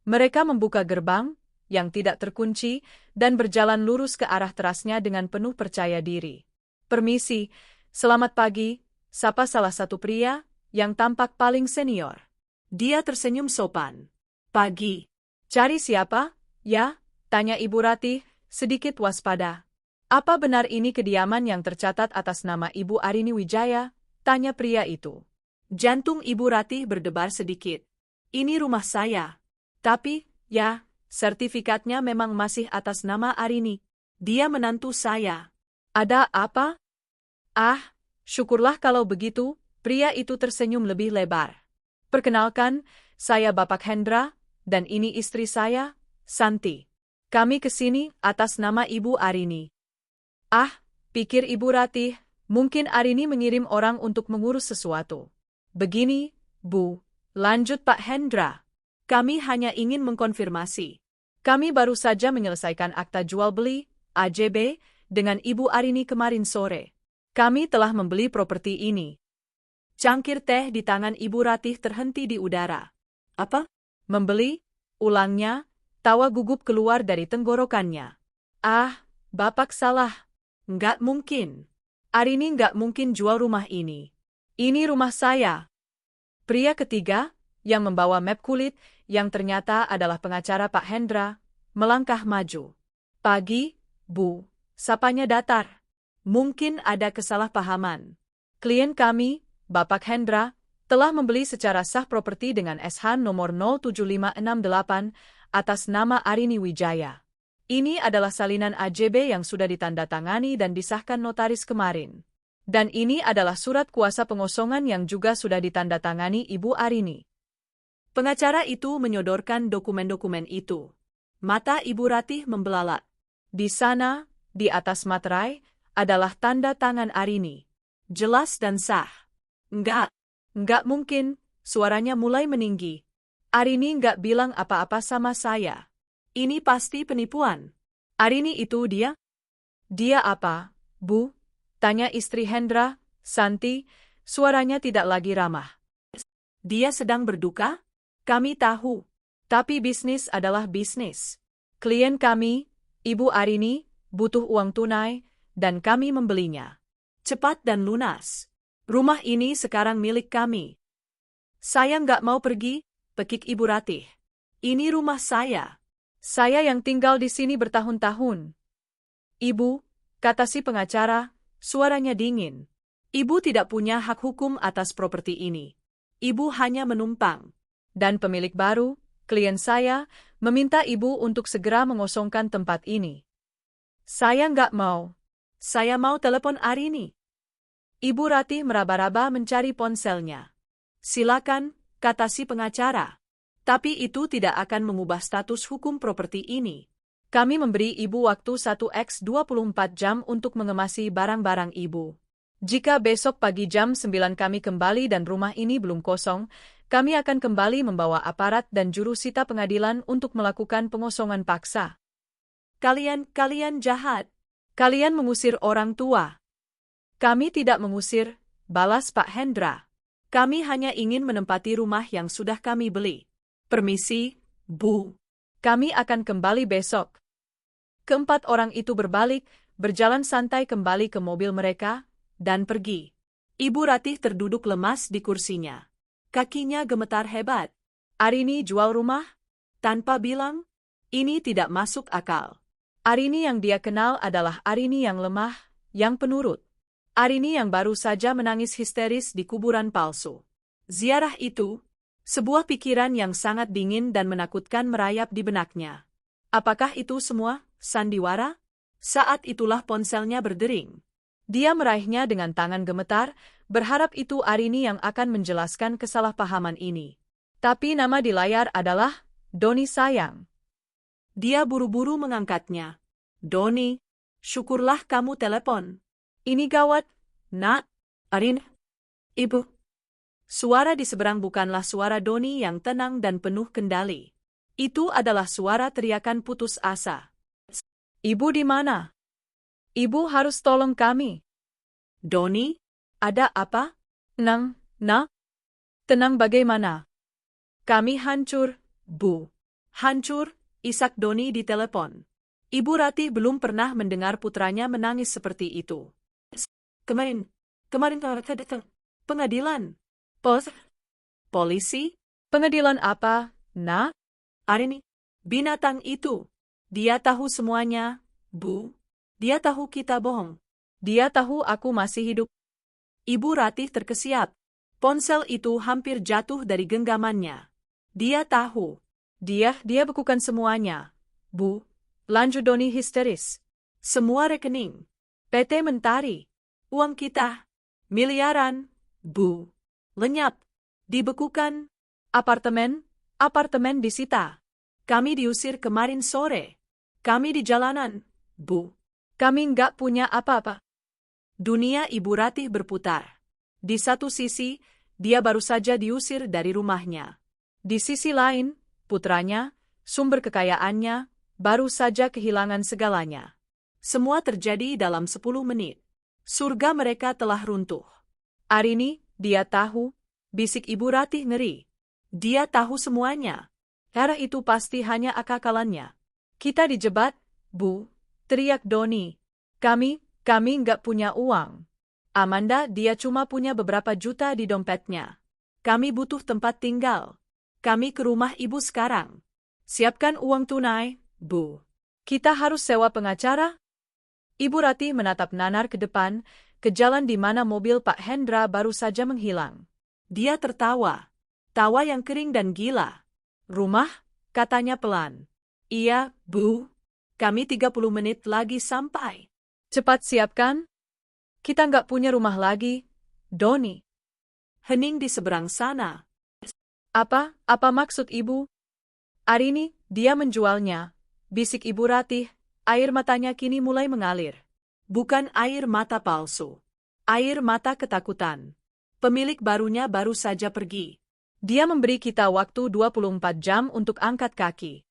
Mereka membuka gerbang, yang tidak terkunci, dan berjalan lurus ke arah terasnya dengan penuh percaya diri. Permisi, selamat pagi, sapa salah satu pria, yang tampak paling senior. Dia tersenyum sopan. Pagi. Cari siapa? Ya, tanya Ibu Ratih, sedikit waspada. Apa benar ini kediaman yang tercatat atas nama Ibu Arini Wijaya? Tanya pria itu. Jantung Ibu Ratih berdebar sedikit. Ini rumah saya. Tapi, ya, sertifikatnya memang masih atas nama Arini. Dia menantu saya. Ada apa? Ah, syukurlah kalau begitu, pria itu tersenyum lebih lebar. Perkenalkan, saya Bapak Hendra, dan ini istri saya, Santi. Kami ke sini atas nama Ibu Arini. Ah, pikir Ibu Ratih, mungkin Arini mengirim orang untuk mengurus sesuatu. Begini, Bu, lanjut Pak Hendra. Kami hanya ingin mengkonfirmasi. Kami baru saja menyelesaikan akta jual beli, AJB, dengan Ibu Arini kemarin sore. Kami telah membeli properti ini. Cangkir teh di tangan Ibu Ratih terhenti di udara. Apa? Membeli? Ulangnya, tawa gugup keluar dari tenggorokannya. Ah, Bapak salah. Nggak mungkin. Arini nggak mungkin jual rumah ini. Ini rumah saya. Pria ketiga, yang membawa map kulit, yang ternyata adalah pengacara Pak Hendra, melangkah maju. Pagi, Bu, sapanya datar. Mungkin ada kesalahpahaman. Klien kami, Bapak Hendra, telah membeli secara sah properti dengan SH nomor 07568 atas nama Arini Wijaya. Ini adalah salinan AJB yang sudah ditandatangani dan disahkan notaris kemarin. Dan ini adalah surat kuasa pengosongan yang juga sudah ditandatangani Ibu Arini. Pengacara itu menyodorkan dokumen-dokumen itu. Mata Ibu Ratih membelalak. Di sana, di atas materai, adalah tanda tangan Arini. Jelas dan sah. Enggak mungkin, suaranya mulai meninggi. Arini enggak bilang apa-apa sama saya. Ini pasti penipuan. Arini itu dia? Dia apa, Bu? Tanya istri Hendra, Santi, suaranya tidak lagi ramah. Dia sedang berduka? Kami tahu. Tapi bisnis adalah bisnis. Klien kami, Ibu Arini, butuh uang tunai, dan kami membelinya. Cepat dan lunas. Rumah ini sekarang milik kami. Saya nggak mau pergi, pekik Ibu Ratih. Ini rumah saya. Saya yang tinggal di sini bertahun-tahun. Ibu, kata si pengacara, suaranya dingin. Ibu tidak punya hak hukum atas properti ini. Ibu hanya menumpang. Dan pemilik baru, klien saya, meminta ibu untuk segera mengosongkan tempat ini. Saya nggak mau. Saya mau telepon Arini. Ibu Ratih meraba-raba mencari ponselnya. Silakan, kata si pengacara. Tapi itu tidak akan mengubah status hukum properti ini. Kami memberi ibu waktu 1x24 jam untuk mengemasi barang-barang ibu. Jika besok pagi jam 9 kami kembali dan rumah ini belum kosong, kami akan kembali membawa aparat dan juru sita pengadilan untuk melakukan pengosongan paksa. Kalian jahat. Kalian mengusir orang tua. Kami tidak mengusir, balas Pak Hendra. Kami hanya ingin menempati rumah yang sudah kami beli. Permisi, Bu. Kami akan kembali besok. Keempat orang itu berbalik, berjalan santai kembali ke mobil mereka, dan pergi. Ibu Ratih terduduk lemas di kursinya. Kakinya gemetar hebat. Arini jual rumah? Tanpa bilang? Ini tidak masuk akal. Arini yang dia kenal adalah Arini yang lemah, yang penurut. Arini yang baru saja menangis histeris di kuburan palsu. Ziarah itu, sebuah pikiran yang sangat dingin dan menakutkan merayap di benaknya. Apakah itu semua sandiwara? Saat itulah ponselnya berdering. Dia meraihnya dengan tangan gemetar, berharap itu Arini yang akan menjelaskan kesalahpahaman ini. Tapi nama di layar adalah Doni sayang. Dia buru-buru mengangkatnya. Doni, syukurlah kamu telepon. Ini gawat, Nak. Arini. Ibu. Suara di seberang bukanlah suara Doni yang tenang dan penuh kendali. Itu adalah suara teriakan putus asa. Ibu di mana? Ibu harus tolong kami. Doni, ada apa? Nak. Tenang bagaimana? Kami hancur, Bu. Hancur, isak Doni di telepon. Ibu Ratih belum pernah mendengar putranya menangis seperti itu. Kemarin pengadilan. Polisi? Pengadilan apa, Nak? Arini, binatang itu. Dia tahu semuanya, Bu. Dia tahu kita bohong. Dia tahu aku masih hidup. Ibu Ratih terkesiap. Ponsel itu hampir jatuh dari genggamannya. Dia tahu. Dia bekukan semuanya. Bu, lanjut Doni histeris. Semua rekening. PT Mentari. Uang kita. Miliaran, Bu. Lenyap. Dibekukan. Apartemen disita. Kami diusir kemarin sore. Kami di jalanan, Bu. Kami nggak punya apa-apa. Dunia Ibu Ratih berputar. Di satu sisi, dia baru saja diusir dari rumahnya. Di sisi lain, putranya, sumber kekayaannya, baru saja kehilangan segalanya. Semua terjadi dalam 10 menit. Surga mereka telah runtuh. Arini, dia tahu, bisik Ibu Ratih ngeri. Dia tahu semuanya. Era itu pasti hanya akal-akalannya. Kita dijebak, Bu, teriak Doni. Kami nggak punya uang. Amanda, dia cuma punya beberapa juta di dompetnya. Kami butuh tempat tinggal. Kami ke rumah ibu sekarang. Siapkan uang tunai, Bu. Kita harus sewa pengacara? Ibu Ratih menatap nanar ke depan, ke jalan di mana mobil Pak Hendra baru saja menghilang. Dia tertawa. Tawa yang kering dan gila. Rumah? Katanya pelan. Iya, Bu. Kami 30 menit lagi sampai. Cepat siapkan. Kita nggak punya rumah lagi, Doni. Hening di seberang sana. Apa maksud ibu? Arini, dia menjualnya. Bisik Ibu Ratih, air matanya kini mulai mengalir. Bukan air mata palsu. Air mata ketakutan. Pemilik barunya baru saja pergi. Dia memberi kita waktu 24 jam untuk angkat kaki.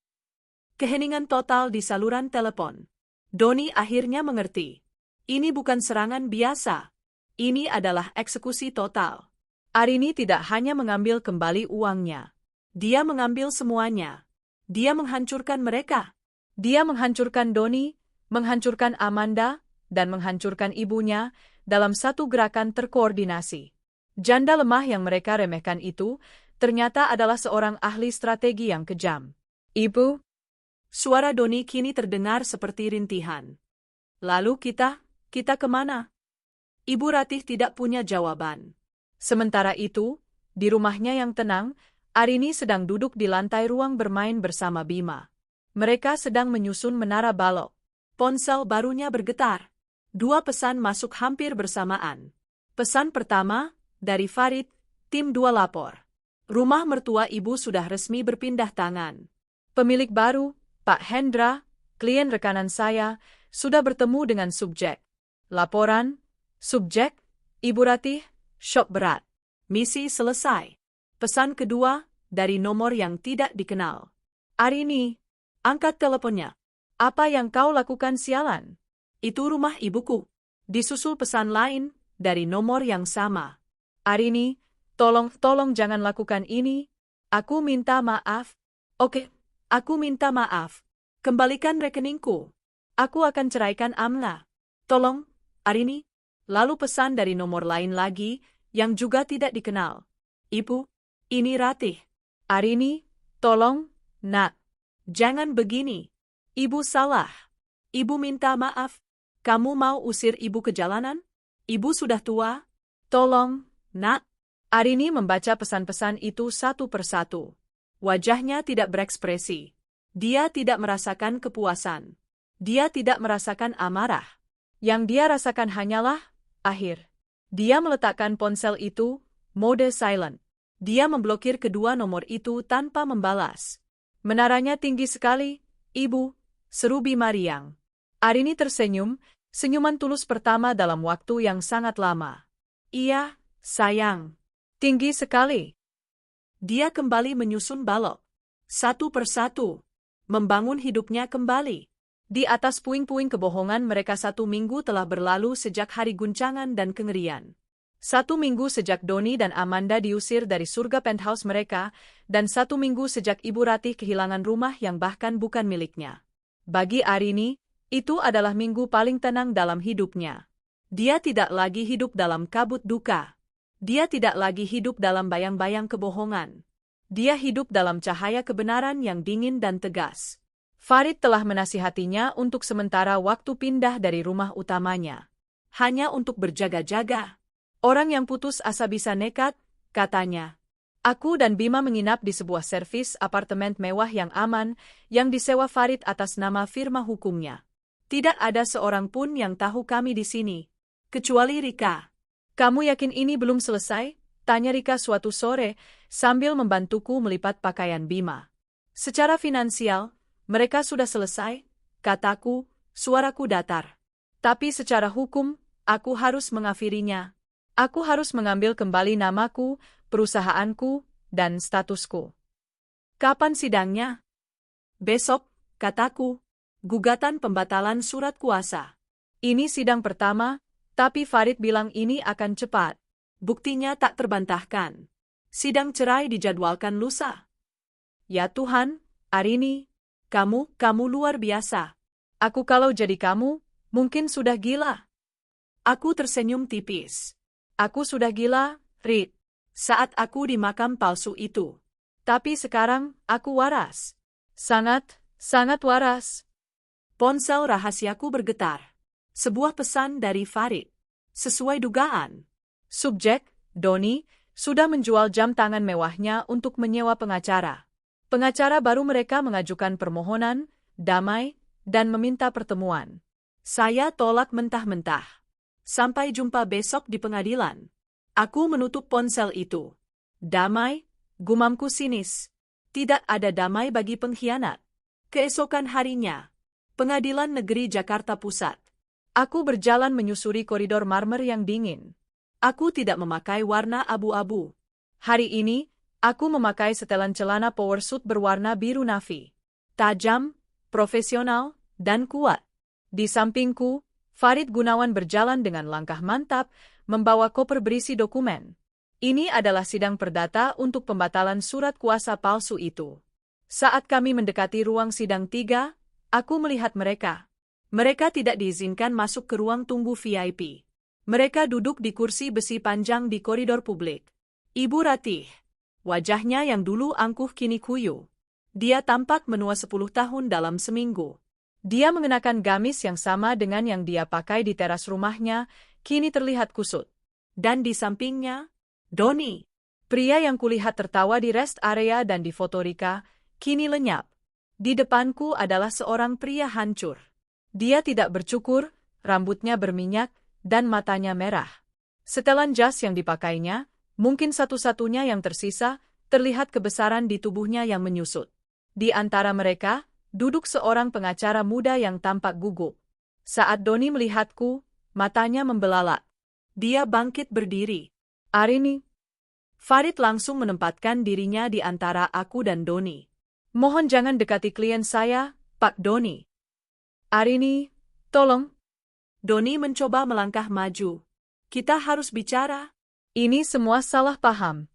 Keheningan total di saluran telepon. Doni akhirnya mengerti. Ini bukan serangan biasa. Ini adalah eksekusi total. Arini tidak hanya mengambil kembali uangnya. Dia mengambil semuanya. Dia menghancurkan mereka. Dia menghancurkan Doni, menghancurkan Amanda, dan menghancurkan ibunya dalam satu gerakan terkoordinasi. Janda lemah yang mereka remehkan itu ternyata adalah seorang ahli strategi yang kejam. Ibu? Suara Doni kini terdengar seperti rintihan. Lalu kita kemana? Ibu Ratih tidak punya jawaban. Sementara itu, di rumahnya yang tenang, Arini sedang duduk di lantai ruang bermain bersama Bima. Mereka sedang menyusun menara balok. Ponsel barunya bergetar. 2 pesan masuk hampir bersamaan. Pesan pertama, dari Farid, tim 2 lapor. Rumah mertua ibu sudah resmi berpindah tangan. Pemilik baru, Pak Hendra, klien rekanan saya, sudah bertemu dengan subjek. Laporan, subjek, Ibu Ratih, shock berat. Misi selesai. Pesan kedua, dari nomor yang tidak dikenal. Arini, angkat teleponnya. Apa yang kau lakukan sialan? Itu rumah ibuku. Disusul pesan lain, dari nomor yang sama. Arini, tolong jangan lakukan ini. Aku minta maaf. Oke, aku minta maaf. Kembalikan rekeningku. Aku akan ceraikan Amla. Tolong, Arini. Lalu pesan dari nomor lain lagi, yang juga tidak dikenal. Ibu, ini Ratih. Arini, tolong, nak. Jangan begini. Ibu salah. Ibu minta maaf. Kamu mau usir ibu ke jalanan? Ibu sudah tua. Tolong, nak. Arini membaca pesan-pesan itu satu persatu. Wajahnya tidak berekspresi. Dia tidak merasakan kepuasan. Dia tidak merasakan amarah. Yang dia rasakan hanyalah akhir. Dia meletakkan ponsel itu, mode silent. Dia memblokir kedua nomor itu tanpa membalas. Menaranya tinggi sekali, Ibu, seru Bima riang. Arini tersenyum, senyuman tulus pertama dalam waktu yang sangat lama. Iya, sayang. Tinggi sekali. Dia kembali menyusun balok. Satu persatu. Membangun hidupnya kembali. Di atas puing-puing kebohongan mereka 1 minggu telah berlalu sejak hari guncangan dan kengerian. 1 minggu sejak Doni dan Amanda diusir dari surga penthouse mereka, dan 1 minggu sejak Ibu Ratih kehilangan rumah yang bahkan bukan miliknya. Bagi Arini, itu adalah minggu paling tenang dalam hidupnya. Dia tidak lagi hidup dalam kabut duka. Dia tidak lagi hidup dalam bayang-bayang kebohongan. Dia hidup dalam cahaya kebenaran yang dingin dan tegas. Farid telah menasihatinya untuk sementara waktu pindah dari rumah utamanya. Hanya untuk berjaga-jaga. Orang yang putus asa bisa nekat, katanya. Aku dan Bima menginap di sebuah servis apartemen mewah yang aman, yang disewa Farid atas nama firma hukumnya. Tidak ada seorang pun yang tahu kami di sini. Kecuali Rika. Kamu yakin ini belum selesai? Tanya Rika suatu sore, sambil membantuku melipat pakaian Bima. Secara finansial, mereka sudah selesai, kataku, suaraku datar. Tapi secara hukum, aku harus mengakhirinya. Aku harus mengambil kembali namaku, perusahaanku, dan statusku. Kapan sidangnya? Besok, kataku. Gugatan pembatalan surat kuasa. Ini sidang pertama, tapi Farid bilang ini akan cepat. Buktinya tak terbantahkan. Sidang cerai dijadwalkan lusa. Ya Tuhan, Arini. Kamu luar biasa. Aku kalau jadi kamu, mungkin sudah gila. Aku tersenyum tipis. Aku sudah gila, Rit. Saat aku di makam palsu itu. Tapi sekarang, aku waras. Sangat waras. Ponsel rahasiaku bergetar. Sebuah pesan dari Farid. Sesuai dugaan. Subjek, Doni, sudah menjual jam tangan mewahnya untuk menyewa pengacara. Pengacara baru mereka mengajukan permohonan, damai, dan meminta pertemuan. Saya tolak mentah-mentah. Sampai jumpa besok di pengadilan. Aku menutup ponsel itu. Damai, gumamku sinis. Tidak ada damai bagi pengkhianat. Keesokan harinya, Pengadilan Negeri Jakarta Pusat. Aku berjalan menyusuri koridor marmer yang dingin. Aku tidak memakai warna abu-abu. Hari ini, aku memakai setelan celana powersuit berwarna biru navy. Tajam, profesional, dan kuat. Di sampingku, Farid Gunawan berjalan dengan langkah mantap, membawa koper berisi dokumen. Ini adalah sidang perdata untuk pembatalan surat kuasa palsu itu. Saat kami mendekati ruang sidang 3, aku melihat mereka. Mereka tidak diizinkan masuk ke ruang tunggu VIP. Mereka duduk di kursi besi panjang di koridor publik. Ibu Ratih. Wajahnya yang dulu angkuh kini kuyu. Dia tampak menua 10 tahun dalam seminggu. Dia mengenakan gamis yang sama dengan yang dia pakai di teras rumahnya, kini terlihat kusut. Dan di sampingnya, Doni. Pria yang kulihat tertawa di rest area dan di foto Rika, kini lenyap. Di depanku adalah seorang pria hancur. Dia tidak bercukur, rambutnya berminyak, dan matanya merah. Setelan jas yang dipakainya, mungkin satu-satunya yang tersisa, terlihat kebesaran di tubuhnya yang menyusut. Di antara mereka, duduk seorang pengacara muda yang tampak gugup. Saat Doni melihatku, matanya membelalak. Dia bangkit berdiri. Arini. Farid langsung menempatkan dirinya di antara aku dan Doni. Mohon jangan dekati klien saya, Pak Doni. Arini, tolong. Doni mencoba melangkah maju. Kita harus bicara. Ini semua salah paham.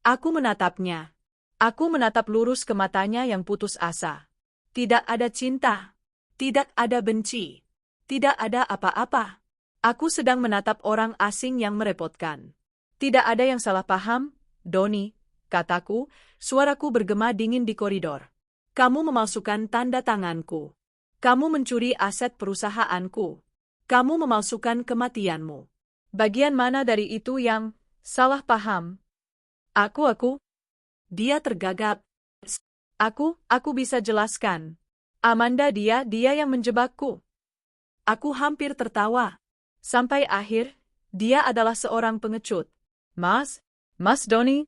Aku menatapnya. Aku menatap lurus ke matanya yang putus asa. Tidak ada cinta. Tidak ada benci. Tidak ada apa-apa. Aku sedang menatap orang asing yang merepotkan. Tidak ada yang salah paham, Doni, kataku, suaraku bergema dingin di koridor. Kamu memalsukan tanda tanganku. Kamu mencuri aset perusahaanku. Kamu memalsukan kematianmu. Bagian mana dari itu yang salah paham? Aku. Dia tergagap. Aku bisa jelaskan. Amanda dia yang menjebakku. Aku hampir tertawa. Sampai akhir, dia adalah seorang pengecut. Mas Doni.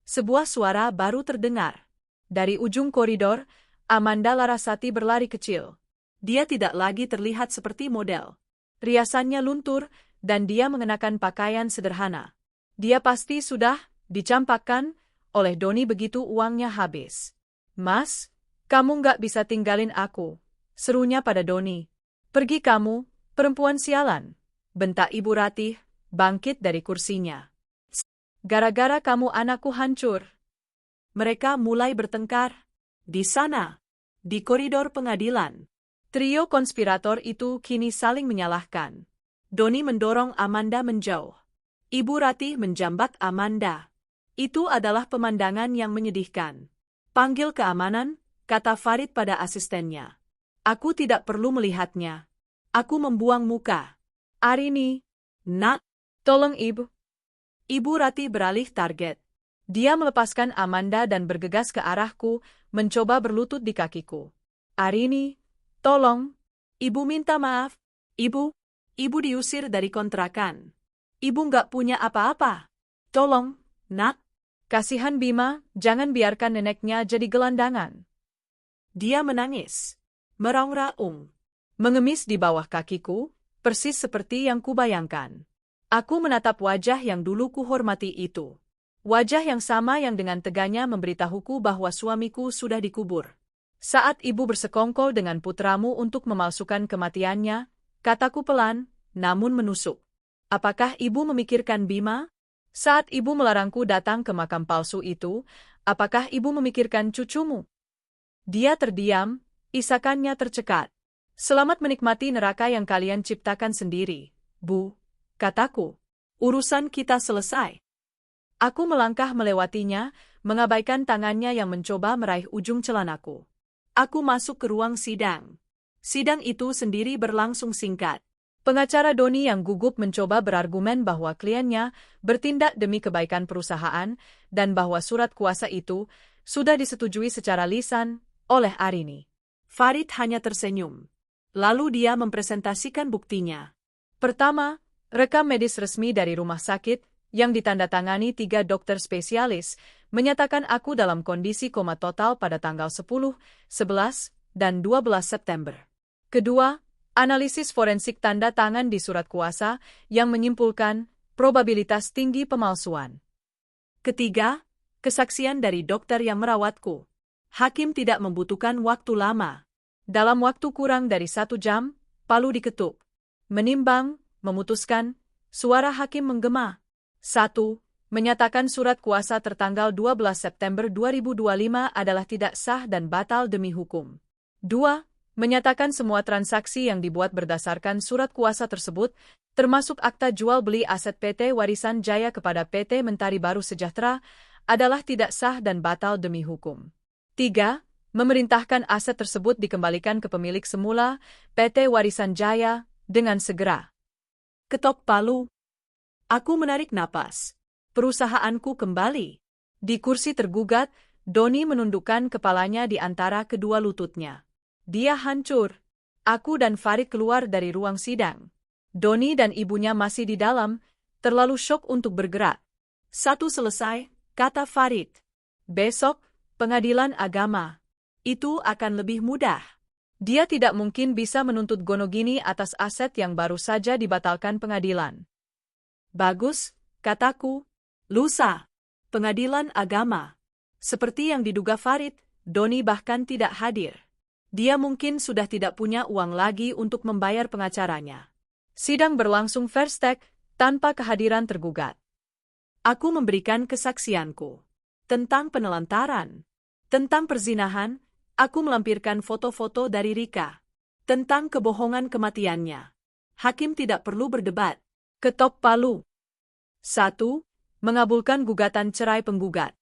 Sebuah suara baru terdengar. Dari ujung koridor, Amanda Larasati berlari kecil. Dia tidak lagi terlihat seperti model. Riasannya luntur, dan dia mengenakan pakaian sederhana. Dia pasti sudah dicampakkan oleh Doni begitu uangnya habis. Mas, kamu nggak bisa tinggalin aku, serunya pada Doni. Pergi kamu, perempuan sialan, bentak Ibu Ratih, bangkit dari kursinya. Gara-gara kamu anakku hancur. Mereka mulai bertengkar. Di sana, di koridor pengadilan. Trio konspirator itu kini saling menyalahkan. Doni mendorong Amanda menjauh. Ibu Ratih menjambak Amanda. Itu adalah pemandangan yang menyedihkan. Panggil keamanan, kata Farid pada asistennya. Aku tidak perlu melihatnya. Aku membuang muka. Arini. Nak. Tolong Ibu. Ibu Ratih beralih target. Dia melepaskan Amanda dan bergegas ke arahku, mencoba berlutut di kakiku. Arini. Tolong. Ibu minta maaf. Ibu diusir dari kontrakan. Ibu nggak punya apa-apa. Tolong, Nak. Kasihan Bima, jangan biarkan neneknya jadi gelandangan. Dia menangis. Meraung-raung. Mengemis di bawah kakiku, persis seperti yang kubayangkan. Aku menatap wajah yang dulu kuhormati itu. Wajah yang sama yang dengan teganya memberitahuku bahwa suamiku sudah dikubur. Saat ibu bersekongkol dengan putramu untuk memalsukan kematiannya, kataku pelan, namun menusuk. Apakah ibu memikirkan Bima? Saat ibu melarangku datang ke makam palsu itu, apakah ibu memikirkan cucumu? Dia terdiam, isakannya tercekat. Selamat menikmati neraka yang kalian ciptakan sendiri, Bu, kataku. Urusan kita selesai. Aku melangkah melewatinya, mengabaikan tangannya yang mencoba meraih ujung celanaku. Aku masuk ke ruang sidang. Sidang itu sendiri berlangsung singkat. Pengacara Doni yang gugup mencoba berargumen bahwa kliennya bertindak demi kebaikan perusahaan dan bahwa surat kuasa itu sudah disetujui secara lisan oleh Arini. Farid hanya tersenyum. Lalu dia mempresentasikan buktinya. Pertama, rekam medis resmi dari rumah sakit yang ditandatangani 3 dokter spesialis menyatakan aku dalam kondisi koma total pada tanggal 10, 11, dan 12 September. Kedua, analisis forensik tanda tangan di surat kuasa yang menyimpulkan probabilitas tinggi pemalsuan. Ketiga, kesaksian dari dokter yang merawatku. Hakim tidak membutuhkan waktu lama. Dalam waktu kurang dari 1 jam, palu diketuk. Menimbang, memutuskan, suara hakim menggema. 1. Menyatakan surat kuasa tertanggal 12 September 2025 adalah tidak sah dan batal demi hukum. 2. Menyatakan semua transaksi yang dibuat berdasarkan surat kuasa tersebut, termasuk akta jual beli aset PT Warisan Jaya kepada PT Mentari Baru Sejahtera, adalah tidak sah dan batal demi hukum. 3. Memerintahkan aset tersebut dikembalikan ke pemilik semula, PT Warisan Jaya, dengan segera. Ketok palu. Aku menarik napas. Perusahaanku kembali. Di kursi tergugat, Doni menundukkan kepalanya di antara kedua lututnya. Dia hancur. Aku dan Farid keluar dari ruang sidang. Doni dan ibunya masih di dalam, terlalu syok untuk bergerak. 1 selesai, kata Farid. Besok, pengadilan agama. Itu akan lebih mudah. Dia tidak mungkin bisa menuntut Gonogini atas aset yang baru saja dibatalkan pengadilan. Bagus, kataku. Lusa, pengadilan agama. Seperti yang diduga Farid, Doni bahkan tidak hadir. Dia mungkin sudah tidak punya uang lagi untuk membayar pengacaranya. Sidang berlangsung fair stake, tanpa kehadiran tergugat. Aku memberikan kesaksianku. Tentang penelantaran. Tentang perzinahan, aku melampirkan foto-foto dari Rika. Tentang kebohongan kematiannya. Hakim tidak perlu berdebat. Ketok palu. 1. Mengabulkan gugatan cerai penggugat.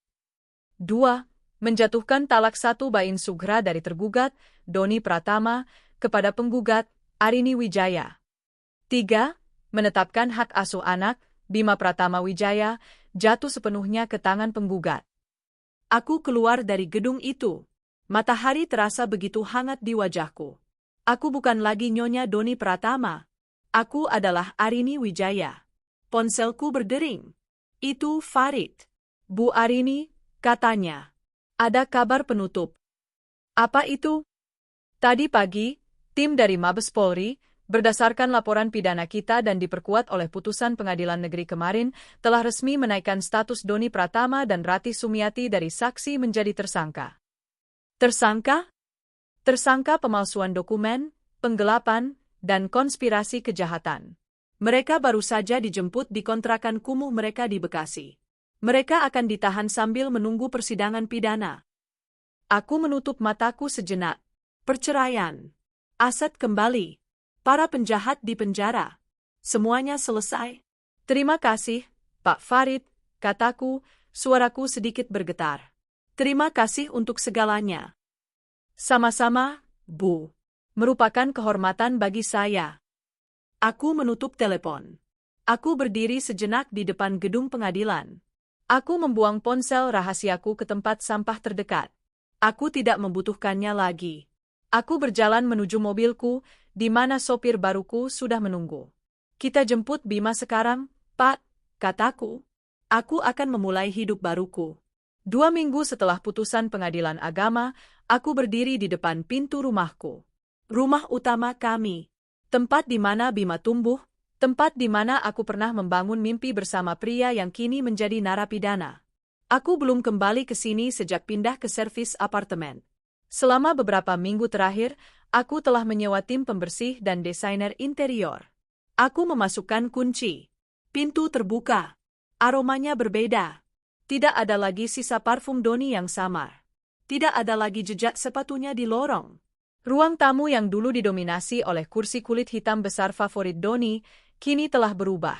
2. Menjatuhkan talak 1 bain sugra dari tergugat, Doni Pratama, kepada penggugat, Arini Wijaya. 3. Menetapkan hak asuh anak, Bima Pratama Wijaya, jatuh sepenuhnya ke tangan penggugat. Aku keluar dari gedung itu. Matahari terasa begitu hangat di wajahku. Aku bukan lagi Nyonya Doni Pratama. Aku adalah Arini Wijaya. Ponselku berdering. Itu Farid. Bu Arini, katanya. Ada kabar penutup. Apa itu? Tadi pagi, tim dari Mabes Polri, berdasarkan laporan pidana kita dan diperkuat oleh putusan pengadilan negeri kemarin, telah resmi menaikkan status Doni Pratama dan Ratih Sumiati dari saksi menjadi tersangka. Tersangka? Tersangka pemalsuan dokumen, penggelapan, dan konspirasi kejahatan. Mereka baru saja dijemput di kontrakan kumuh mereka di Bekasi. Mereka akan ditahan sambil menunggu persidangan pidana. Aku menutup mataku sejenak. Perceraian. Aset kembali. Para penjahat di penjara. Semuanya selesai. Terima kasih, Pak Farid, kataku, suaraku sedikit bergetar. Terima kasih untuk segalanya. Sama-sama, Bu. Merupakan kehormatan bagi saya. Aku menutup telepon. Aku berdiri sejenak di depan gedung pengadilan. Aku membuang ponsel rahasiaku ke tempat sampah terdekat. Aku tidak membutuhkannya lagi. Aku berjalan menuju mobilku, di mana sopir baruku sudah menunggu. Kita jemput Bima sekarang, Pak, kataku. Aku akan memulai hidup baruku. 2 minggu setelah putusan pengadilan agama, aku berdiri di depan pintu rumahku. Rumah utama kami. Tempat di mana Bima tumbuh, tempat di mana aku pernah membangun mimpi bersama pria yang kini menjadi narapidana. Aku belum kembali ke sini sejak pindah ke servis apartemen. Selama beberapa minggu terakhir, aku telah menyewa tim pembersih dan desainer interior. Aku memasukkan kunci. Pintu terbuka. Aromanya berbeda. Tidak ada lagi sisa parfum Doni yang samar. Tidak ada lagi jejak sepatunya di lorong. Ruang tamu yang dulu didominasi oleh kursi kulit hitam besar favorit Doni, kini telah berubah.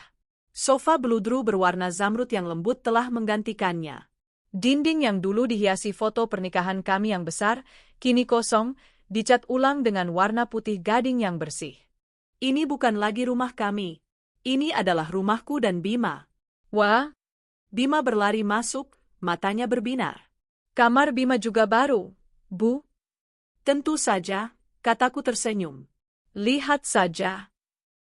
Sofa beludru berwarna zamrud yang lembut telah menggantikannya. Dinding yang dulu dihiasi foto pernikahan kami yang besar, kini kosong, dicat ulang dengan warna putih gading yang bersih. Ini bukan lagi rumah kami. Ini adalah rumahku dan Bima. Wah, Bima berlari masuk, matanya berbinar. kamar Bima juga baru, Bu. Tentu saja, kataku tersenyum. Lihat saja.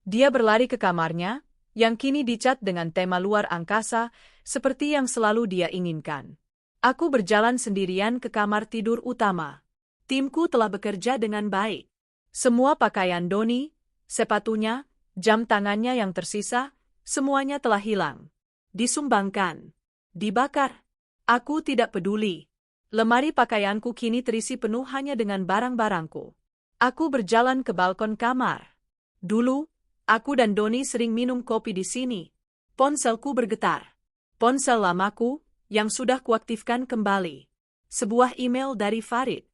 Dia berlari ke kamarnya, yang kini dicat dengan tema luar angkasa, seperti yang selalu dia inginkan. Aku berjalan sendirian ke kamar tidur utama. Timku telah bekerja dengan baik. Semua pakaian Doni, sepatunya, jam tangannya yang tersisa, semuanya telah hilang. Disumbangkan. Dibakar. Aku tidak peduli. Lemari pakaianku kini terisi penuh hanya dengan barang-barangku. Aku berjalan ke balkon kamar. Dulu, aku dan Doni sering minum kopi di sini. Ponselku bergetar. Ponsel lamaku, yang sudah kuaktifkan kembali. Sebuah email dari Farid.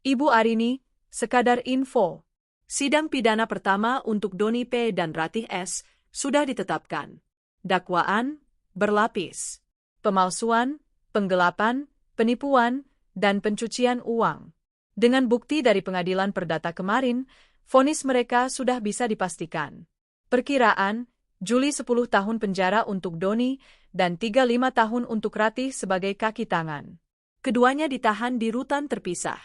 Ibu Arini, sekadar info. Sidang pidana pertama untuk Doni P. dan Ratih S. sudah ditetapkan. Dakwaan, berlapis. Pemalsuan, penggelapan, penipuan, dan pencucian uang. Dengan bukti dari pengadilan perdata kemarin, vonis mereka sudah bisa dipastikan. Perkiraan, Juli 10 tahun penjara untuk Doni, dan 35 tahun untuk Ratih sebagai kaki tangan. Keduanya ditahan di rutan terpisah.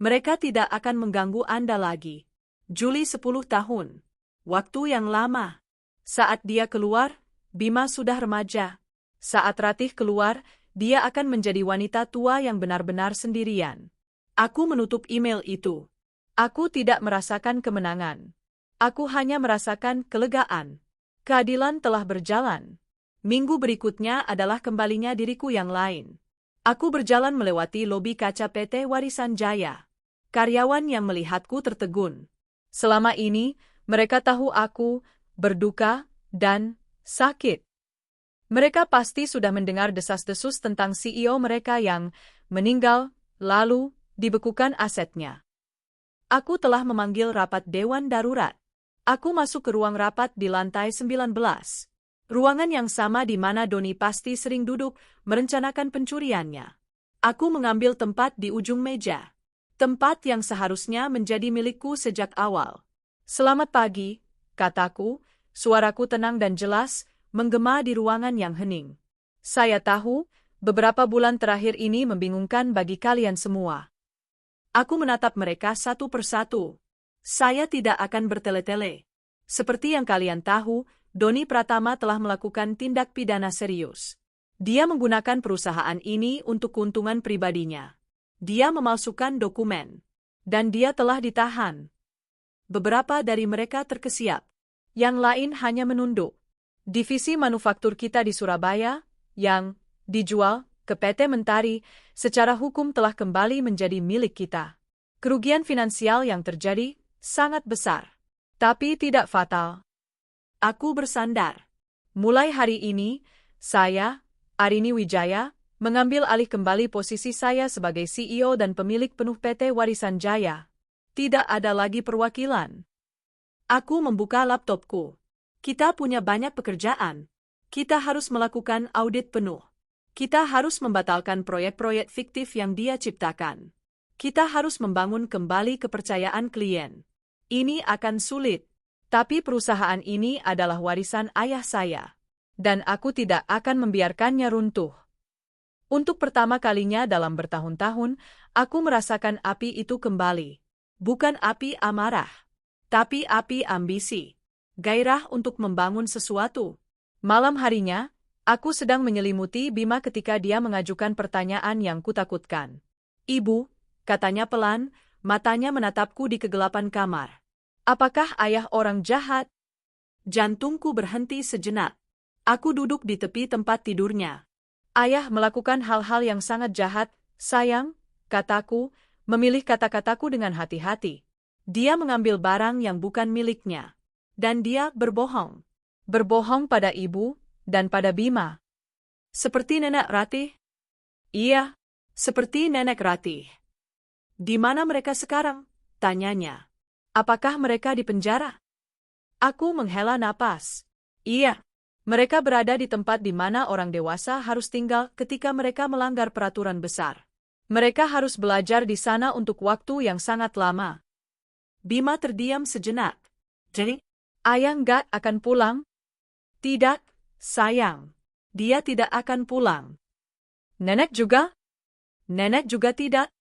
Mereka tidak akan mengganggu Anda lagi. Juli 10 tahun. Waktu yang lama. Saat dia keluar, Bima sudah remaja. Saat Ratih keluar, dia akan menjadi wanita tua yang benar-benar sendirian. Aku menutup email itu. Aku tidak merasakan kemenangan. Aku hanya merasakan kelegaan. Keadilan telah berjalan. Minggu berikutnya adalah kembalinya diriku yang lain. Aku berjalan melewati lobi kaca PT Warisan Jaya. Karyawan yang melihatku tertegun. Selama ini, mereka tahu aku berduka dan sakit. Mereka pasti sudah mendengar desas-desus tentang CEO mereka yang meninggal, lalu dibekukan asetnya. Aku telah memanggil rapat Dewan Darurat. Aku masuk ke ruang rapat di lantai 19. Ruangan yang sama di mana Doni pasti sering duduk merencanakan pencuriannya. Aku mengambil tempat di ujung meja. Tempat yang seharusnya menjadi milikku sejak awal. Selamat pagi, kataku, suaraku tenang dan jelas, menggema di ruangan yang hening. Saya tahu, beberapa bulan terakhir ini membingungkan bagi kalian semua. Aku menatap mereka satu persatu. Saya tidak akan bertele-tele. Seperti yang kalian tahu, Doni Pratama telah melakukan tindak pidana serius. Dia menggunakan perusahaan ini untuk keuntungan pribadinya. Dia memalsukan dokumen. Dan dia telah ditahan. Beberapa dari mereka terkesiap. Yang lain hanya menunduk. Divisi manufaktur kita di Surabaya, yang dijual ke PT Mentari, secara hukum telah kembali menjadi milik kita. Kerugian finansial yang terjadi sangat besar, tapi tidak fatal. Aku bersandar. Mulai hari ini, saya, Arini Wijaya, mengambil alih kembali posisi saya sebagai CEO dan pemilik penuh PT Warisan Jaya. Tidak ada lagi perwakilan. Aku membuka laptopku. Kita punya banyak pekerjaan. Kita harus melakukan audit penuh. Kita harus membatalkan proyek-proyek fiktif yang dia ciptakan. Kita harus membangun kembali kepercayaan klien. Ini akan sulit, tapi perusahaan ini adalah warisan ayah saya, dan aku tidak akan membiarkannya runtuh. Untuk pertama kalinya dalam bertahun-tahun, aku merasakan api itu kembali. Bukan api amarah, tapi api ambisi. Gairah untuk membangun sesuatu. Malam harinya, aku sedang menyelimuti Bima ketika dia mengajukan pertanyaan yang kutakutkan. Ibu, katanya pelan, matanya menatapku di kegelapan kamar. Apakah ayah orang jahat? Jantungku berhenti sejenak. Aku duduk di tepi tempat tidurnya. Ayah melakukan hal-hal yang sangat jahat, sayang, kataku, memilih kata-kataku dengan hati-hati. Dia mengambil barang yang bukan miliknya. Dan dia berbohong. Berbohong pada ibu dan pada Bima. Seperti nenek Ratih? Iya, seperti nenek Ratih. Di mana mereka sekarang? Tanyanya. Apakah mereka di penjara? Aku menghela napas. Iya, mereka berada di tempat di mana orang dewasa harus tinggal ketika mereka melanggar peraturan besar. Mereka harus belajar di sana untuk waktu yang sangat lama. Bima terdiam sejenak. Jadi, Ayah nggak akan pulang? Tidak, sayang. Dia tidak akan pulang. Nenek juga? Nenek juga tidak.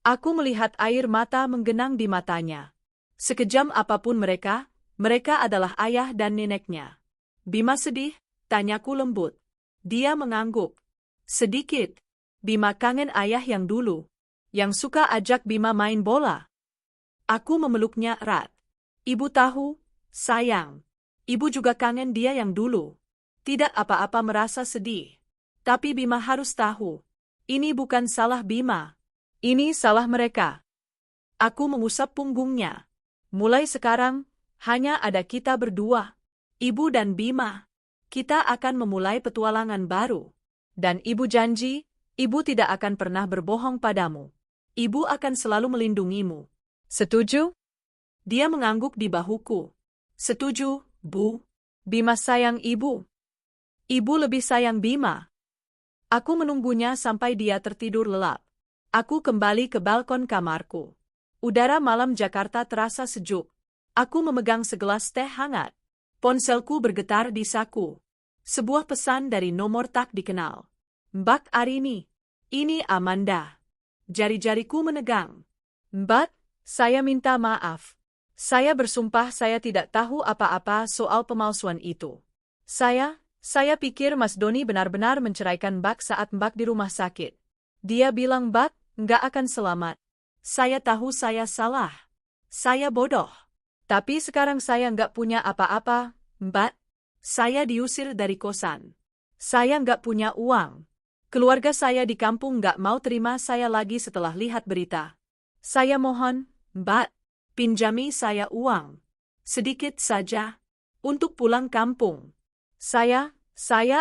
Aku melihat air mata menggenang di matanya. Sekejam apapun mereka adalah ayah dan neneknya. Bima sedih, tanyaku lembut. Dia mengangguk. Sedikit. Bima kangen ayah yang dulu, yang suka ajak Bima main bola. Aku memeluknya erat. Ibu tahu, sayang. Ibu juga kangen dia yang dulu. Tidak apa-apa merasa sedih. Tapi Bima harus tahu. Ini bukan salah Bima. Ini salah mereka. Aku mengusap punggungnya. Mulai sekarang, hanya ada kita berdua. Ibu dan Bima. Kita akan memulai petualangan baru. Dan ibu janji, ibu tidak akan pernah berbohong padamu. Ibu akan selalu melindungimu. Setuju? Dia mengangguk di bahuku. Setuju, Bu. Bima sayang ibu. Ibu lebih sayang Bima. Aku menunggunya sampai dia tertidur lelap. Aku kembali ke balkon kamarku. Udara malam Jakarta terasa sejuk. Aku memegang segelas teh hangat. Ponselku bergetar di saku. Sebuah pesan dari nomor tak dikenal. Mbak Arini. Ini Amanda. Jari-jariku menegang. Mbak, saya minta maaf. Saya bersumpah saya tidak tahu apa-apa soal pemalsuan itu. Saya pikir Mas Doni benar-benar menceraikan Mbak saat Mbak di rumah sakit. Dia bilang Mbak nggak akan selamat. Saya tahu saya salah. Saya bodoh. Tapi sekarang saya nggak punya apa-apa, Mbak. Saya diusir dari kosan. Saya nggak punya uang. Keluarga saya di kampung nggak mau terima saya lagi setelah lihat berita. Saya mohon, Mbak, pinjami saya uang. Sedikit saja. Untuk pulang kampung. Saya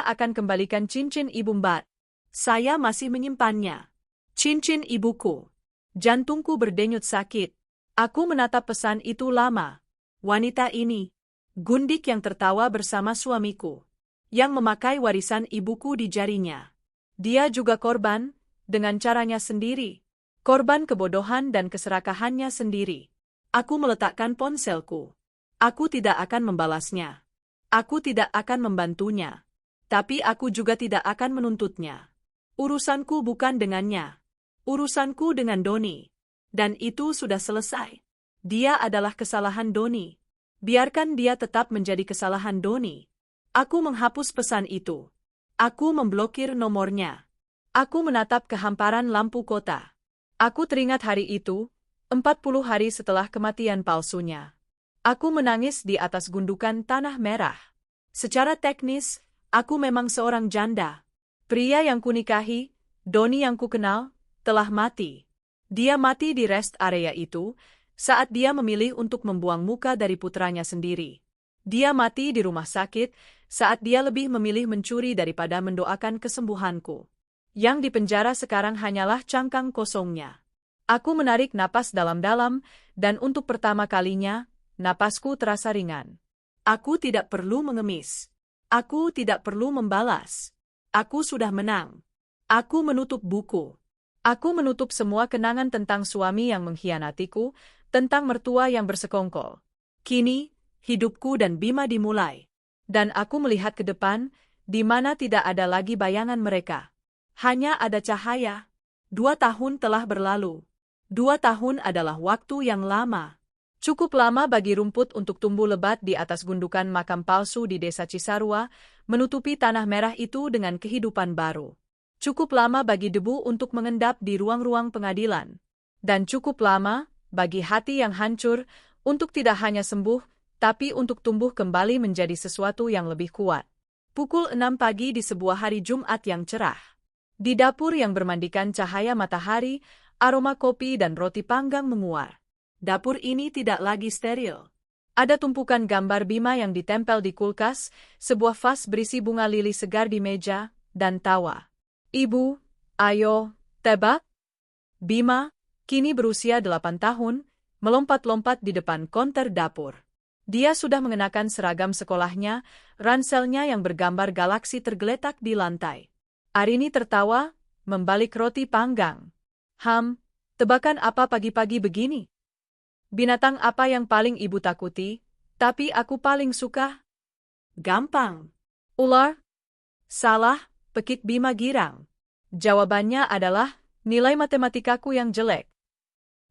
akan kembalikan cincin ibu Mbak. Saya masih menyimpannya. Cincin ibuku. Jantungku berdenyut sakit. Aku menatap pesan itu lama. Wanita ini, gundik yang tertawa bersama suamiku, yang memakai warisan ibuku di jarinya. Dia juga korban, dengan caranya sendiri. Korban kebodohan dan keserakahannya sendiri. Aku meletakkan ponselku. Aku tidak akan membalasnya. Aku tidak akan membantunya. Tapi aku juga tidak akan menuntutnya. Urusanku bukan dengannya. Urusanku dengan Doni. Dan itu sudah selesai. Dia adalah kesalahan Doni. Biarkan dia tetap menjadi kesalahan Doni. Aku menghapus pesan itu. Aku memblokir nomornya. Aku menatap kehamparan lampu kota. Aku teringat hari itu, 40 hari setelah kematian palsunya. Aku menangis di atas gundukan tanah merah. Secara teknis, aku memang seorang janda. Pria yang kunikahi, Doni yang kukenal, telah mati. Dia mati di rest area itu, saat dia memilih untuk membuang muka dari putranya sendiri. Dia mati di rumah sakit, saat dia lebih memilih mencuri daripada mendoakan kesembuhanku. Yang di penjara sekarang hanyalah cangkang kosongnya. Aku menarik napas dalam-dalam, dan untuk pertama kalinya, napasku terasa ringan. Aku tidak perlu mengemis. Aku tidak perlu membalas. Aku sudah menang. Aku menutup buku. Aku menutup semua kenangan tentang suami yang mengkhianatiku, tentang mertua yang bersekongkol. Kini, hidupku dan Bima dimulai. Dan aku melihat ke depan, di mana tidak ada lagi bayangan mereka. Hanya ada cahaya. 2 tahun telah berlalu. 2 tahun adalah waktu yang lama. Cukup lama bagi rumput untuk tumbuh lebat di atas gundukan makam palsu di desa Cisarua, menutupi tanah merah itu dengan kehidupan baru. Cukup lama bagi debu untuk mengendap di ruang-ruang pengadilan. Dan cukup lama bagi hati yang hancur untuk tidak hanya sembuh, tapi untuk tumbuh kembali menjadi sesuatu yang lebih kuat. Pukul 6 pagi di sebuah hari Jumat yang cerah. Di dapur yang bermandikan cahaya matahari, aroma kopi dan roti panggang menguar. Dapur ini tidak lagi steril. Ada tumpukan gambar Bima yang ditempel di kulkas, sebuah vas berisi bunga lili segar di meja, dan tawa. Ibu, ayo, tebak? Bima, kini berusia 8 tahun, melompat-lompat di depan konter dapur. Dia sudah mengenakan seragam sekolahnya, ranselnya yang bergambar galaksi tergeletak di lantai. Arini tertawa, membalik roti panggang. Tebakan apa pagi-pagi begini? Binatang apa yang paling ibu takuti? Tapi aku paling suka Gampang. ular. Salah, pekik Bima girang. Jawabannya adalah nilai matematikaku yang jelek.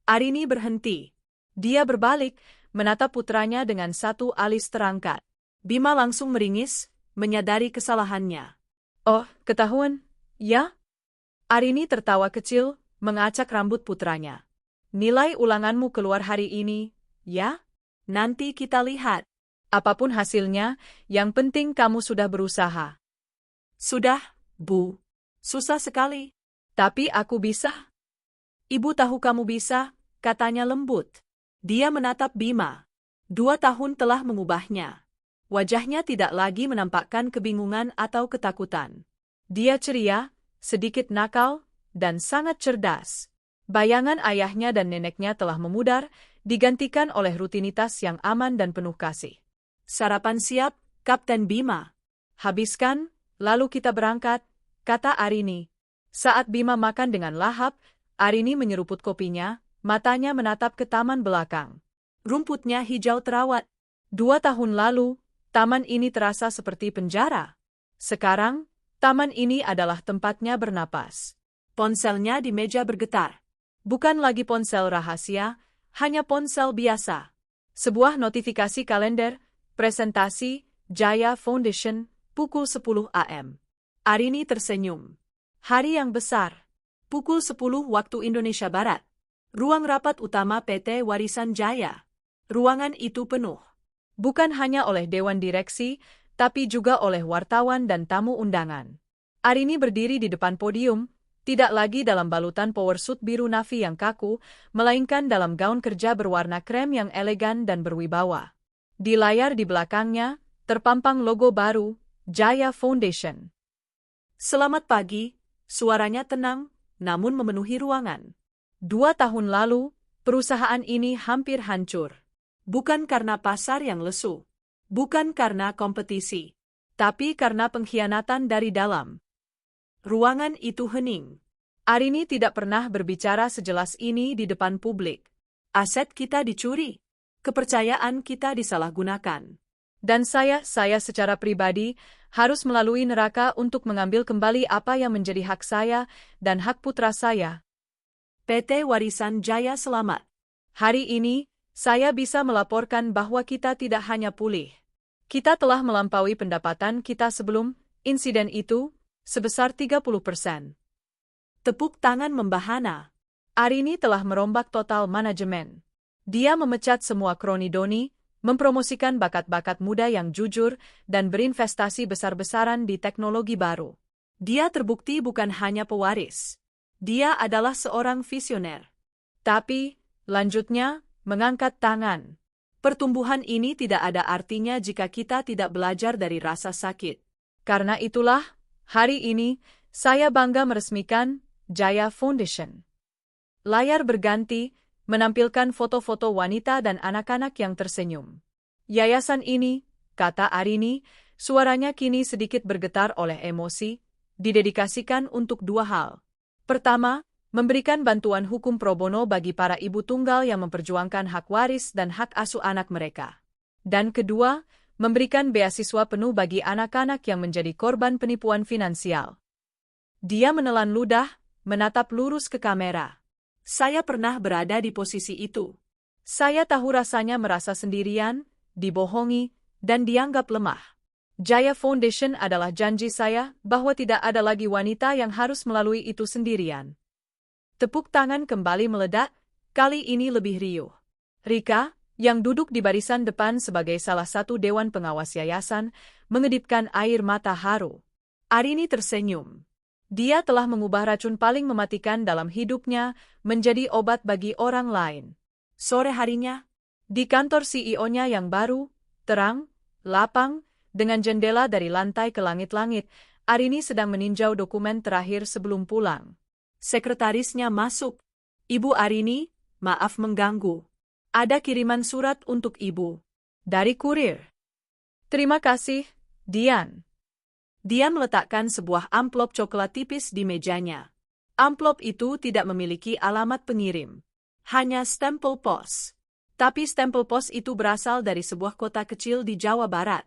Arini berhenti. Dia berbalik, menatap putranya dengan satu alis terangkat. Bima langsung meringis, menyadari kesalahannya. Oh, ketahuan, ya? Arini tertawa kecil, mengacak rambut putranya. Nilai ulanganmu keluar hari ini, ya? Nanti kita lihat. Apapun hasilnya, yang penting kamu sudah berusaha. Sudah, Bu. Susah sekali. Tapi aku bisa. Ibu tahu kamu bisa, katanya lembut. Dia menatap Bima. 2 tahun telah mengubahnya. Wajahnya tidak lagi menampakkan kebingungan atau ketakutan. Dia ceria, sedikit nakal, dan sangat cerdas. Bayangan ayahnya dan neneknya telah memudar, digantikan oleh rutinitas yang aman dan penuh kasih. Sarapan siap, Kapten Bima. Habiskan, lalu kita berangkat, kata Arini. Saat Bima makan dengan lahap, Arini menyeruput kopinya, matanya menatap ke taman belakang. Rumputnya hijau terawat. 2 tahun lalu, taman ini terasa seperti penjara. Sekarang, taman ini adalah tempatnya bernapas. Ponselnya di meja bergetar. Bukan lagi ponsel rahasia, hanya ponsel biasa. Sebuah notifikasi kalender, presentasi, Jaya Foundation, pukul 10 AM. Arini tersenyum. Hari yang besar. Pukul 10 waktu Indonesia Barat. Ruang rapat utama PT Warisan Jaya. Ruangan itu penuh. Bukan hanya oleh Dewan Direksi, tapi juga oleh wartawan dan tamu undangan. Arini berdiri di depan podium, tidak lagi dalam balutan powersuit biru navy yang kaku, melainkan dalam gaun kerja berwarna krem yang elegan dan berwibawa. Di layar di belakangnya, terpampang logo baru, Jaya Foundation. Selamat pagi, suaranya tenang, namun memenuhi ruangan. 2 tahun lalu, perusahaan ini hampir hancur. Bukan karena pasar yang lesu. Bukan karena kompetisi. Tapi karena pengkhianatan dari dalam. Ruangan itu hening. Arini tidak pernah berbicara sejelas ini di depan publik. Aset kita dicuri. Kepercayaan kita disalahgunakan. Dan saya secara pribadi, harus melalui neraka untuk mengambil kembali apa yang menjadi hak saya dan hak putra saya. PT Warisan Jaya selamat. Hari ini, saya bisa melaporkan bahwa kita tidak hanya pulih. Kita telah melampaui pendapatan kita sebelum insiden itu, sebesar 30%. Tepuk tangan membahana. Arini telah merombak total manajemen. Dia memecat semua kroni Doni, mempromosikan bakat-bakat muda yang jujur, dan berinvestasi besar-besaran di teknologi baru. Dia terbukti bukan hanya pewaris. Dia adalah seorang visioner. Tapi, lanjutnya, mengangkat tangan. Pertumbuhan ini tidak ada artinya jika kita tidak belajar dari rasa sakit. Karena itulah, hari ini, saya bangga meresmikan Jaya Foundation. Layar berganti, menampilkan foto-foto wanita dan anak-anak yang tersenyum. Yayasan ini, kata Arini, suaranya kini sedikit bergetar oleh emosi, didedikasikan untuk 2 hal. Pertama, memberikan bantuan hukum pro bono bagi para ibu tunggal yang memperjuangkan hak waris dan hak asuh anak mereka. Dan kedua, memberikan beasiswa penuh bagi anak-anak yang menjadi korban penipuan finansial. Dia menelan ludah, menatap lurus ke kamera. Saya pernah berada di posisi itu. Saya tahu rasanya merasa sendirian, dibohongi, dan dianggap lemah. Jaya Foundation adalah janji saya bahwa tidak ada lagi wanita yang harus melalui itu sendirian. Tepuk tangan kembali meledak, kali ini lebih riuh. Rika, yang duduk di barisan depan sebagai salah satu dewan pengawas yayasan, mengedipkan air mata haru. Arini tersenyum. Dia telah mengubah racun paling mematikan dalam hidupnya menjadi obat bagi orang lain. Sore harinya, di kantor CEO-nya yang baru, terang, lapang, dengan jendela dari lantai ke langit-langit, Arini sedang meninjau dokumen terakhir sebelum pulang. Sekretarisnya masuk. Ibu Arini, maaf mengganggu. Ada kiriman surat untuk Ibu. Dari kurir. Terima kasih, Dian. Dia meletakkan sebuah amplop coklat tipis di mejanya. Amplop itu tidak memiliki alamat pengirim. Hanya stempel pos. Tapi stempel pos itu berasal dari sebuah kota kecil di Jawa Barat.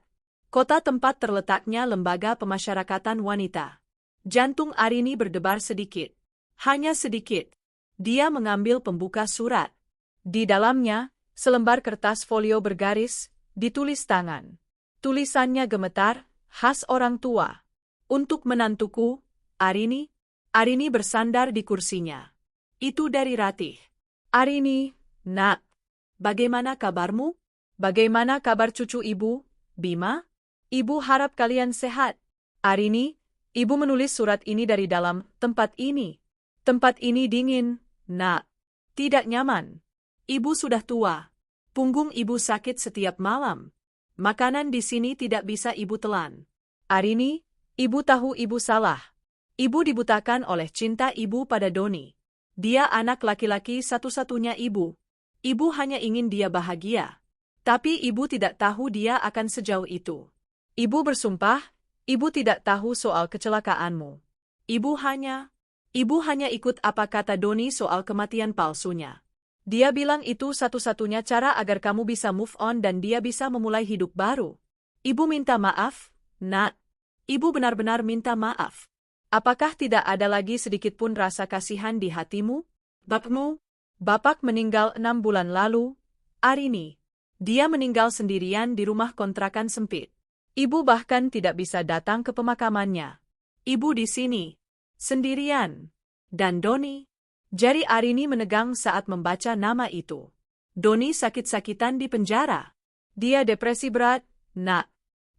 Kota tempat terletaknya lembaga pemasyarakatan wanita. Jantung Arini berdebar sedikit. Hanya sedikit. Dia mengambil pembuka surat. Di dalamnya, selembar kertas folio bergaris, ditulis tangan. Tulisannya gemetar, khas orang tua. Untuk menantuku, Arini. Arini bersandar di kursinya. Itu dari Ratih. Arini, nak. Bagaimana kabarmu? Bagaimana kabar cucu ibu, Bima? Ibu harap kalian sehat. Arini, ibu menulis surat ini dari dalam tempat ini. Tempat ini dingin, nak. Tidak nyaman. Ibu sudah tua. Punggung ibu sakit setiap malam. Makanan di sini tidak bisa ibu telan. Arini, ibu tahu ibu salah. Ibu dibutakan oleh cinta ibu pada Doni. Dia anak laki-laki satu-satunya ibu. Ibu hanya ingin dia bahagia. Tapi ibu tidak tahu dia akan sejauh itu. Ibu bersumpah, ibu tidak tahu soal kecelakaanmu. Ibu hanya ikut apa kata Doni soal kematian palsunya. Dia bilang itu satu-satunya cara agar kamu bisa move on dan dia bisa memulai hidup baru. Ibu minta maaf, nak. Ibu benar-benar minta maaf. Apakah tidak ada lagi sedikit pun rasa kasihan di hatimu? Bapak meninggal 6 bulan lalu, Arini. Dia meninggal sendirian di rumah kontrakan sempit. Ibu bahkan tidak bisa datang ke pemakamannya. Ibu di sini, sendirian. Dan Doni? Jari Arini menegang saat membaca nama itu. Doni sakit-sakitan di penjara. Dia depresi berat, nak.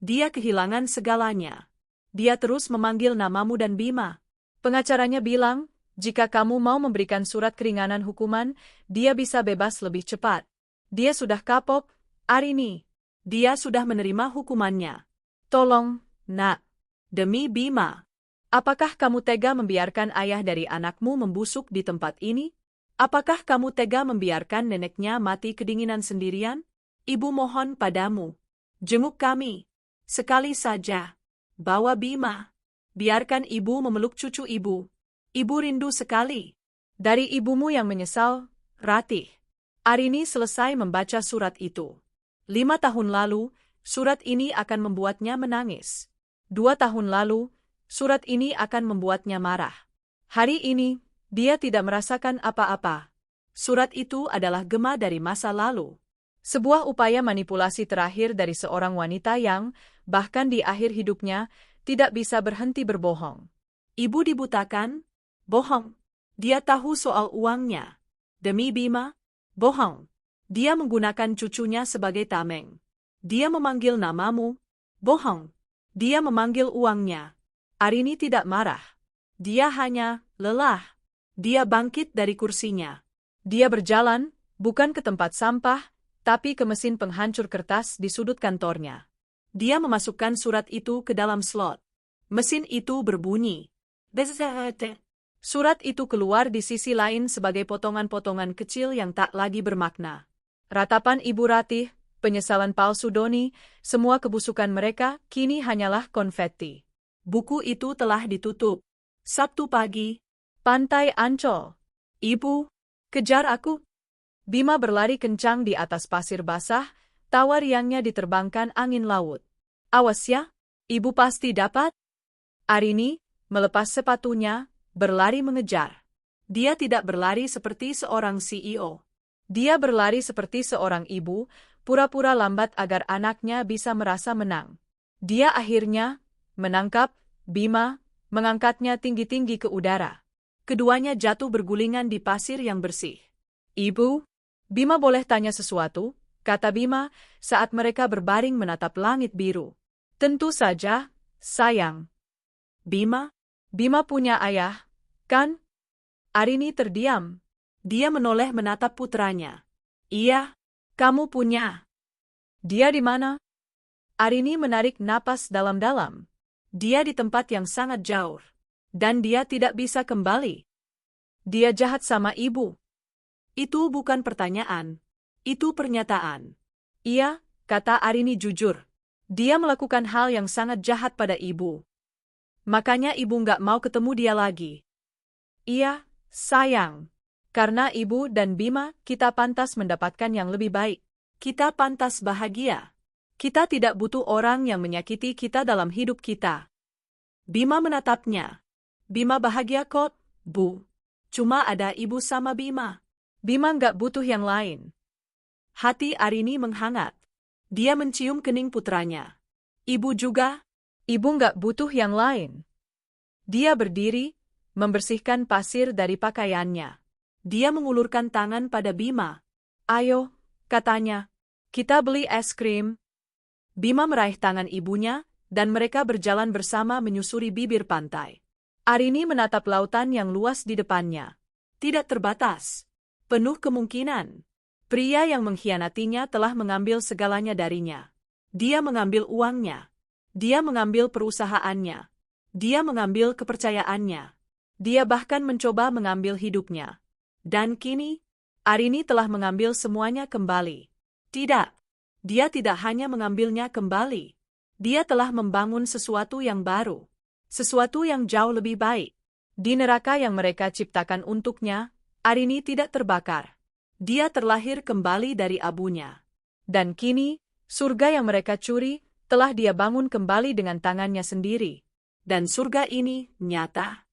Dia kehilangan segalanya. Dia terus memanggil namamu dan Bima. Pengacaranya bilang, jika kamu mau memberikan surat keringanan hukuman, dia bisa bebas lebih cepat. Dia sudah kapok, Arini. Dia sudah menerima hukumannya. Tolong, nak. Demi Bima. Apakah kamu tega membiarkan ayah dari anakmu membusuk di tempat ini? Apakah kamu tega membiarkan neneknya mati kedinginan sendirian? Ibu mohon padamu. Jenguk kami. Sekali saja. Bawa Bima. Biarkan ibu memeluk cucu ibu. Ibu rindu sekali. Dari ibumu yang menyesal, Ratih. Arini selesai membaca surat itu. 5 tahun lalu, surat ini akan membuatnya menangis. 2 tahun lalu, surat ini akan membuatnya marah. Hari ini, dia tidak merasakan apa-apa. Surat itu adalah gema dari masa lalu. Sebuah upaya manipulasi terakhir dari seorang wanita yang, bahkan di akhir hidupnya, tidak bisa berhenti berbohong. Ibu dibutakan? Bohong. Dia tahu soal uangnya. Demi Bima? Bohong. Dia menggunakan cucunya sebagai tameng. Dia memanggil namamu? Bohong. Dia memanggil uangnya. Arini tidak marah. Dia hanya lelah. Dia bangkit dari kursinya. Dia berjalan, bukan ke tempat sampah, tapi ke mesin penghancur kertas di sudut kantornya. Dia memasukkan surat itu ke dalam slot. Mesin itu berbunyi. Surat itu keluar di sisi lain sebagai potongan-potongan kecil yang tak lagi bermakna. Ratapan Ibu Ratih, penyesalan palsu Doni, semua kebusukan mereka kini hanyalah konfeti. Buku itu telah ditutup. Sabtu pagi, Pantai Ancol. Ibu, kejar aku. Bima berlari kencang di atas pasir basah, tawa riangnya diterbangkan angin laut. Awas ya, ibu pasti dapat. Arini, melepas sepatunya, berlari mengejar. Dia tidak berlari seperti seorang CEO. Dia berlari seperti seorang ibu, pura-pura lambat agar anaknya bisa merasa menang. Dia akhirnya menangkap Bima, mengangkatnya tinggi-tinggi ke udara. Keduanya jatuh bergulingan di pasir yang bersih. Ibu, Bima boleh tanya sesuatu? Kata Bima saat mereka berbaring menatap langit biru. Tentu saja, sayang. Bima punya ayah, kan? Arini terdiam. Dia menoleh menatap putranya. Iya, kamu punya. Dia di mana? Arini menarik napas dalam-dalam. Dia di tempat yang sangat jauh. Dan dia tidak bisa kembali. Dia jahat sama ibu. Itu bukan pertanyaan. Itu pernyataan. Iya, kata Arini jujur. Dia melakukan hal yang sangat jahat pada ibu. Makanya ibu nggak mau ketemu dia lagi. Iya, sayang. Karena ibu dan Bima, kita pantas mendapatkan yang lebih baik. Kita pantas bahagia. Kita tidak butuh orang yang menyakiti kita dalam hidup kita. Bima menatapnya. Bima bahagia kok, Bu. Cuma ada ibu sama Bima. Bima nggak butuh yang lain. Hati Arini menghangat. Dia mencium kening putranya. Ibu juga? Ibu nggak butuh yang lain. Dia berdiri, membersihkan pasir dari pakaiannya. Dia mengulurkan tangan pada Bima. Ayo, katanya. Kita beli es krim. Bima meraih tangan ibunya, dan mereka berjalan bersama menyusuri bibir pantai. Arini menatap lautan yang luas di depannya. Tidak terbatas. Penuh kemungkinan. Pria yang mengkhianatinya telah mengambil segalanya darinya. Dia mengambil uangnya. Dia mengambil perusahaannya. Dia mengambil kepercayaannya. Dia bahkan mencoba mengambil hidupnya. Dan kini, Arini telah mengambil semuanya kembali. Tidak. Dia tidak hanya mengambilnya kembali. Dia telah membangun sesuatu yang baru. Sesuatu yang jauh lebih baik. Di neraka yang mereka ciptakan untuknya, Arini tidak terbakar. Dia terlahir kembali dari abunya. Dan kini, surga yang mereka curi, telah dia bangun kembali dengan tangannya sendiri. Dan surga ini nyata.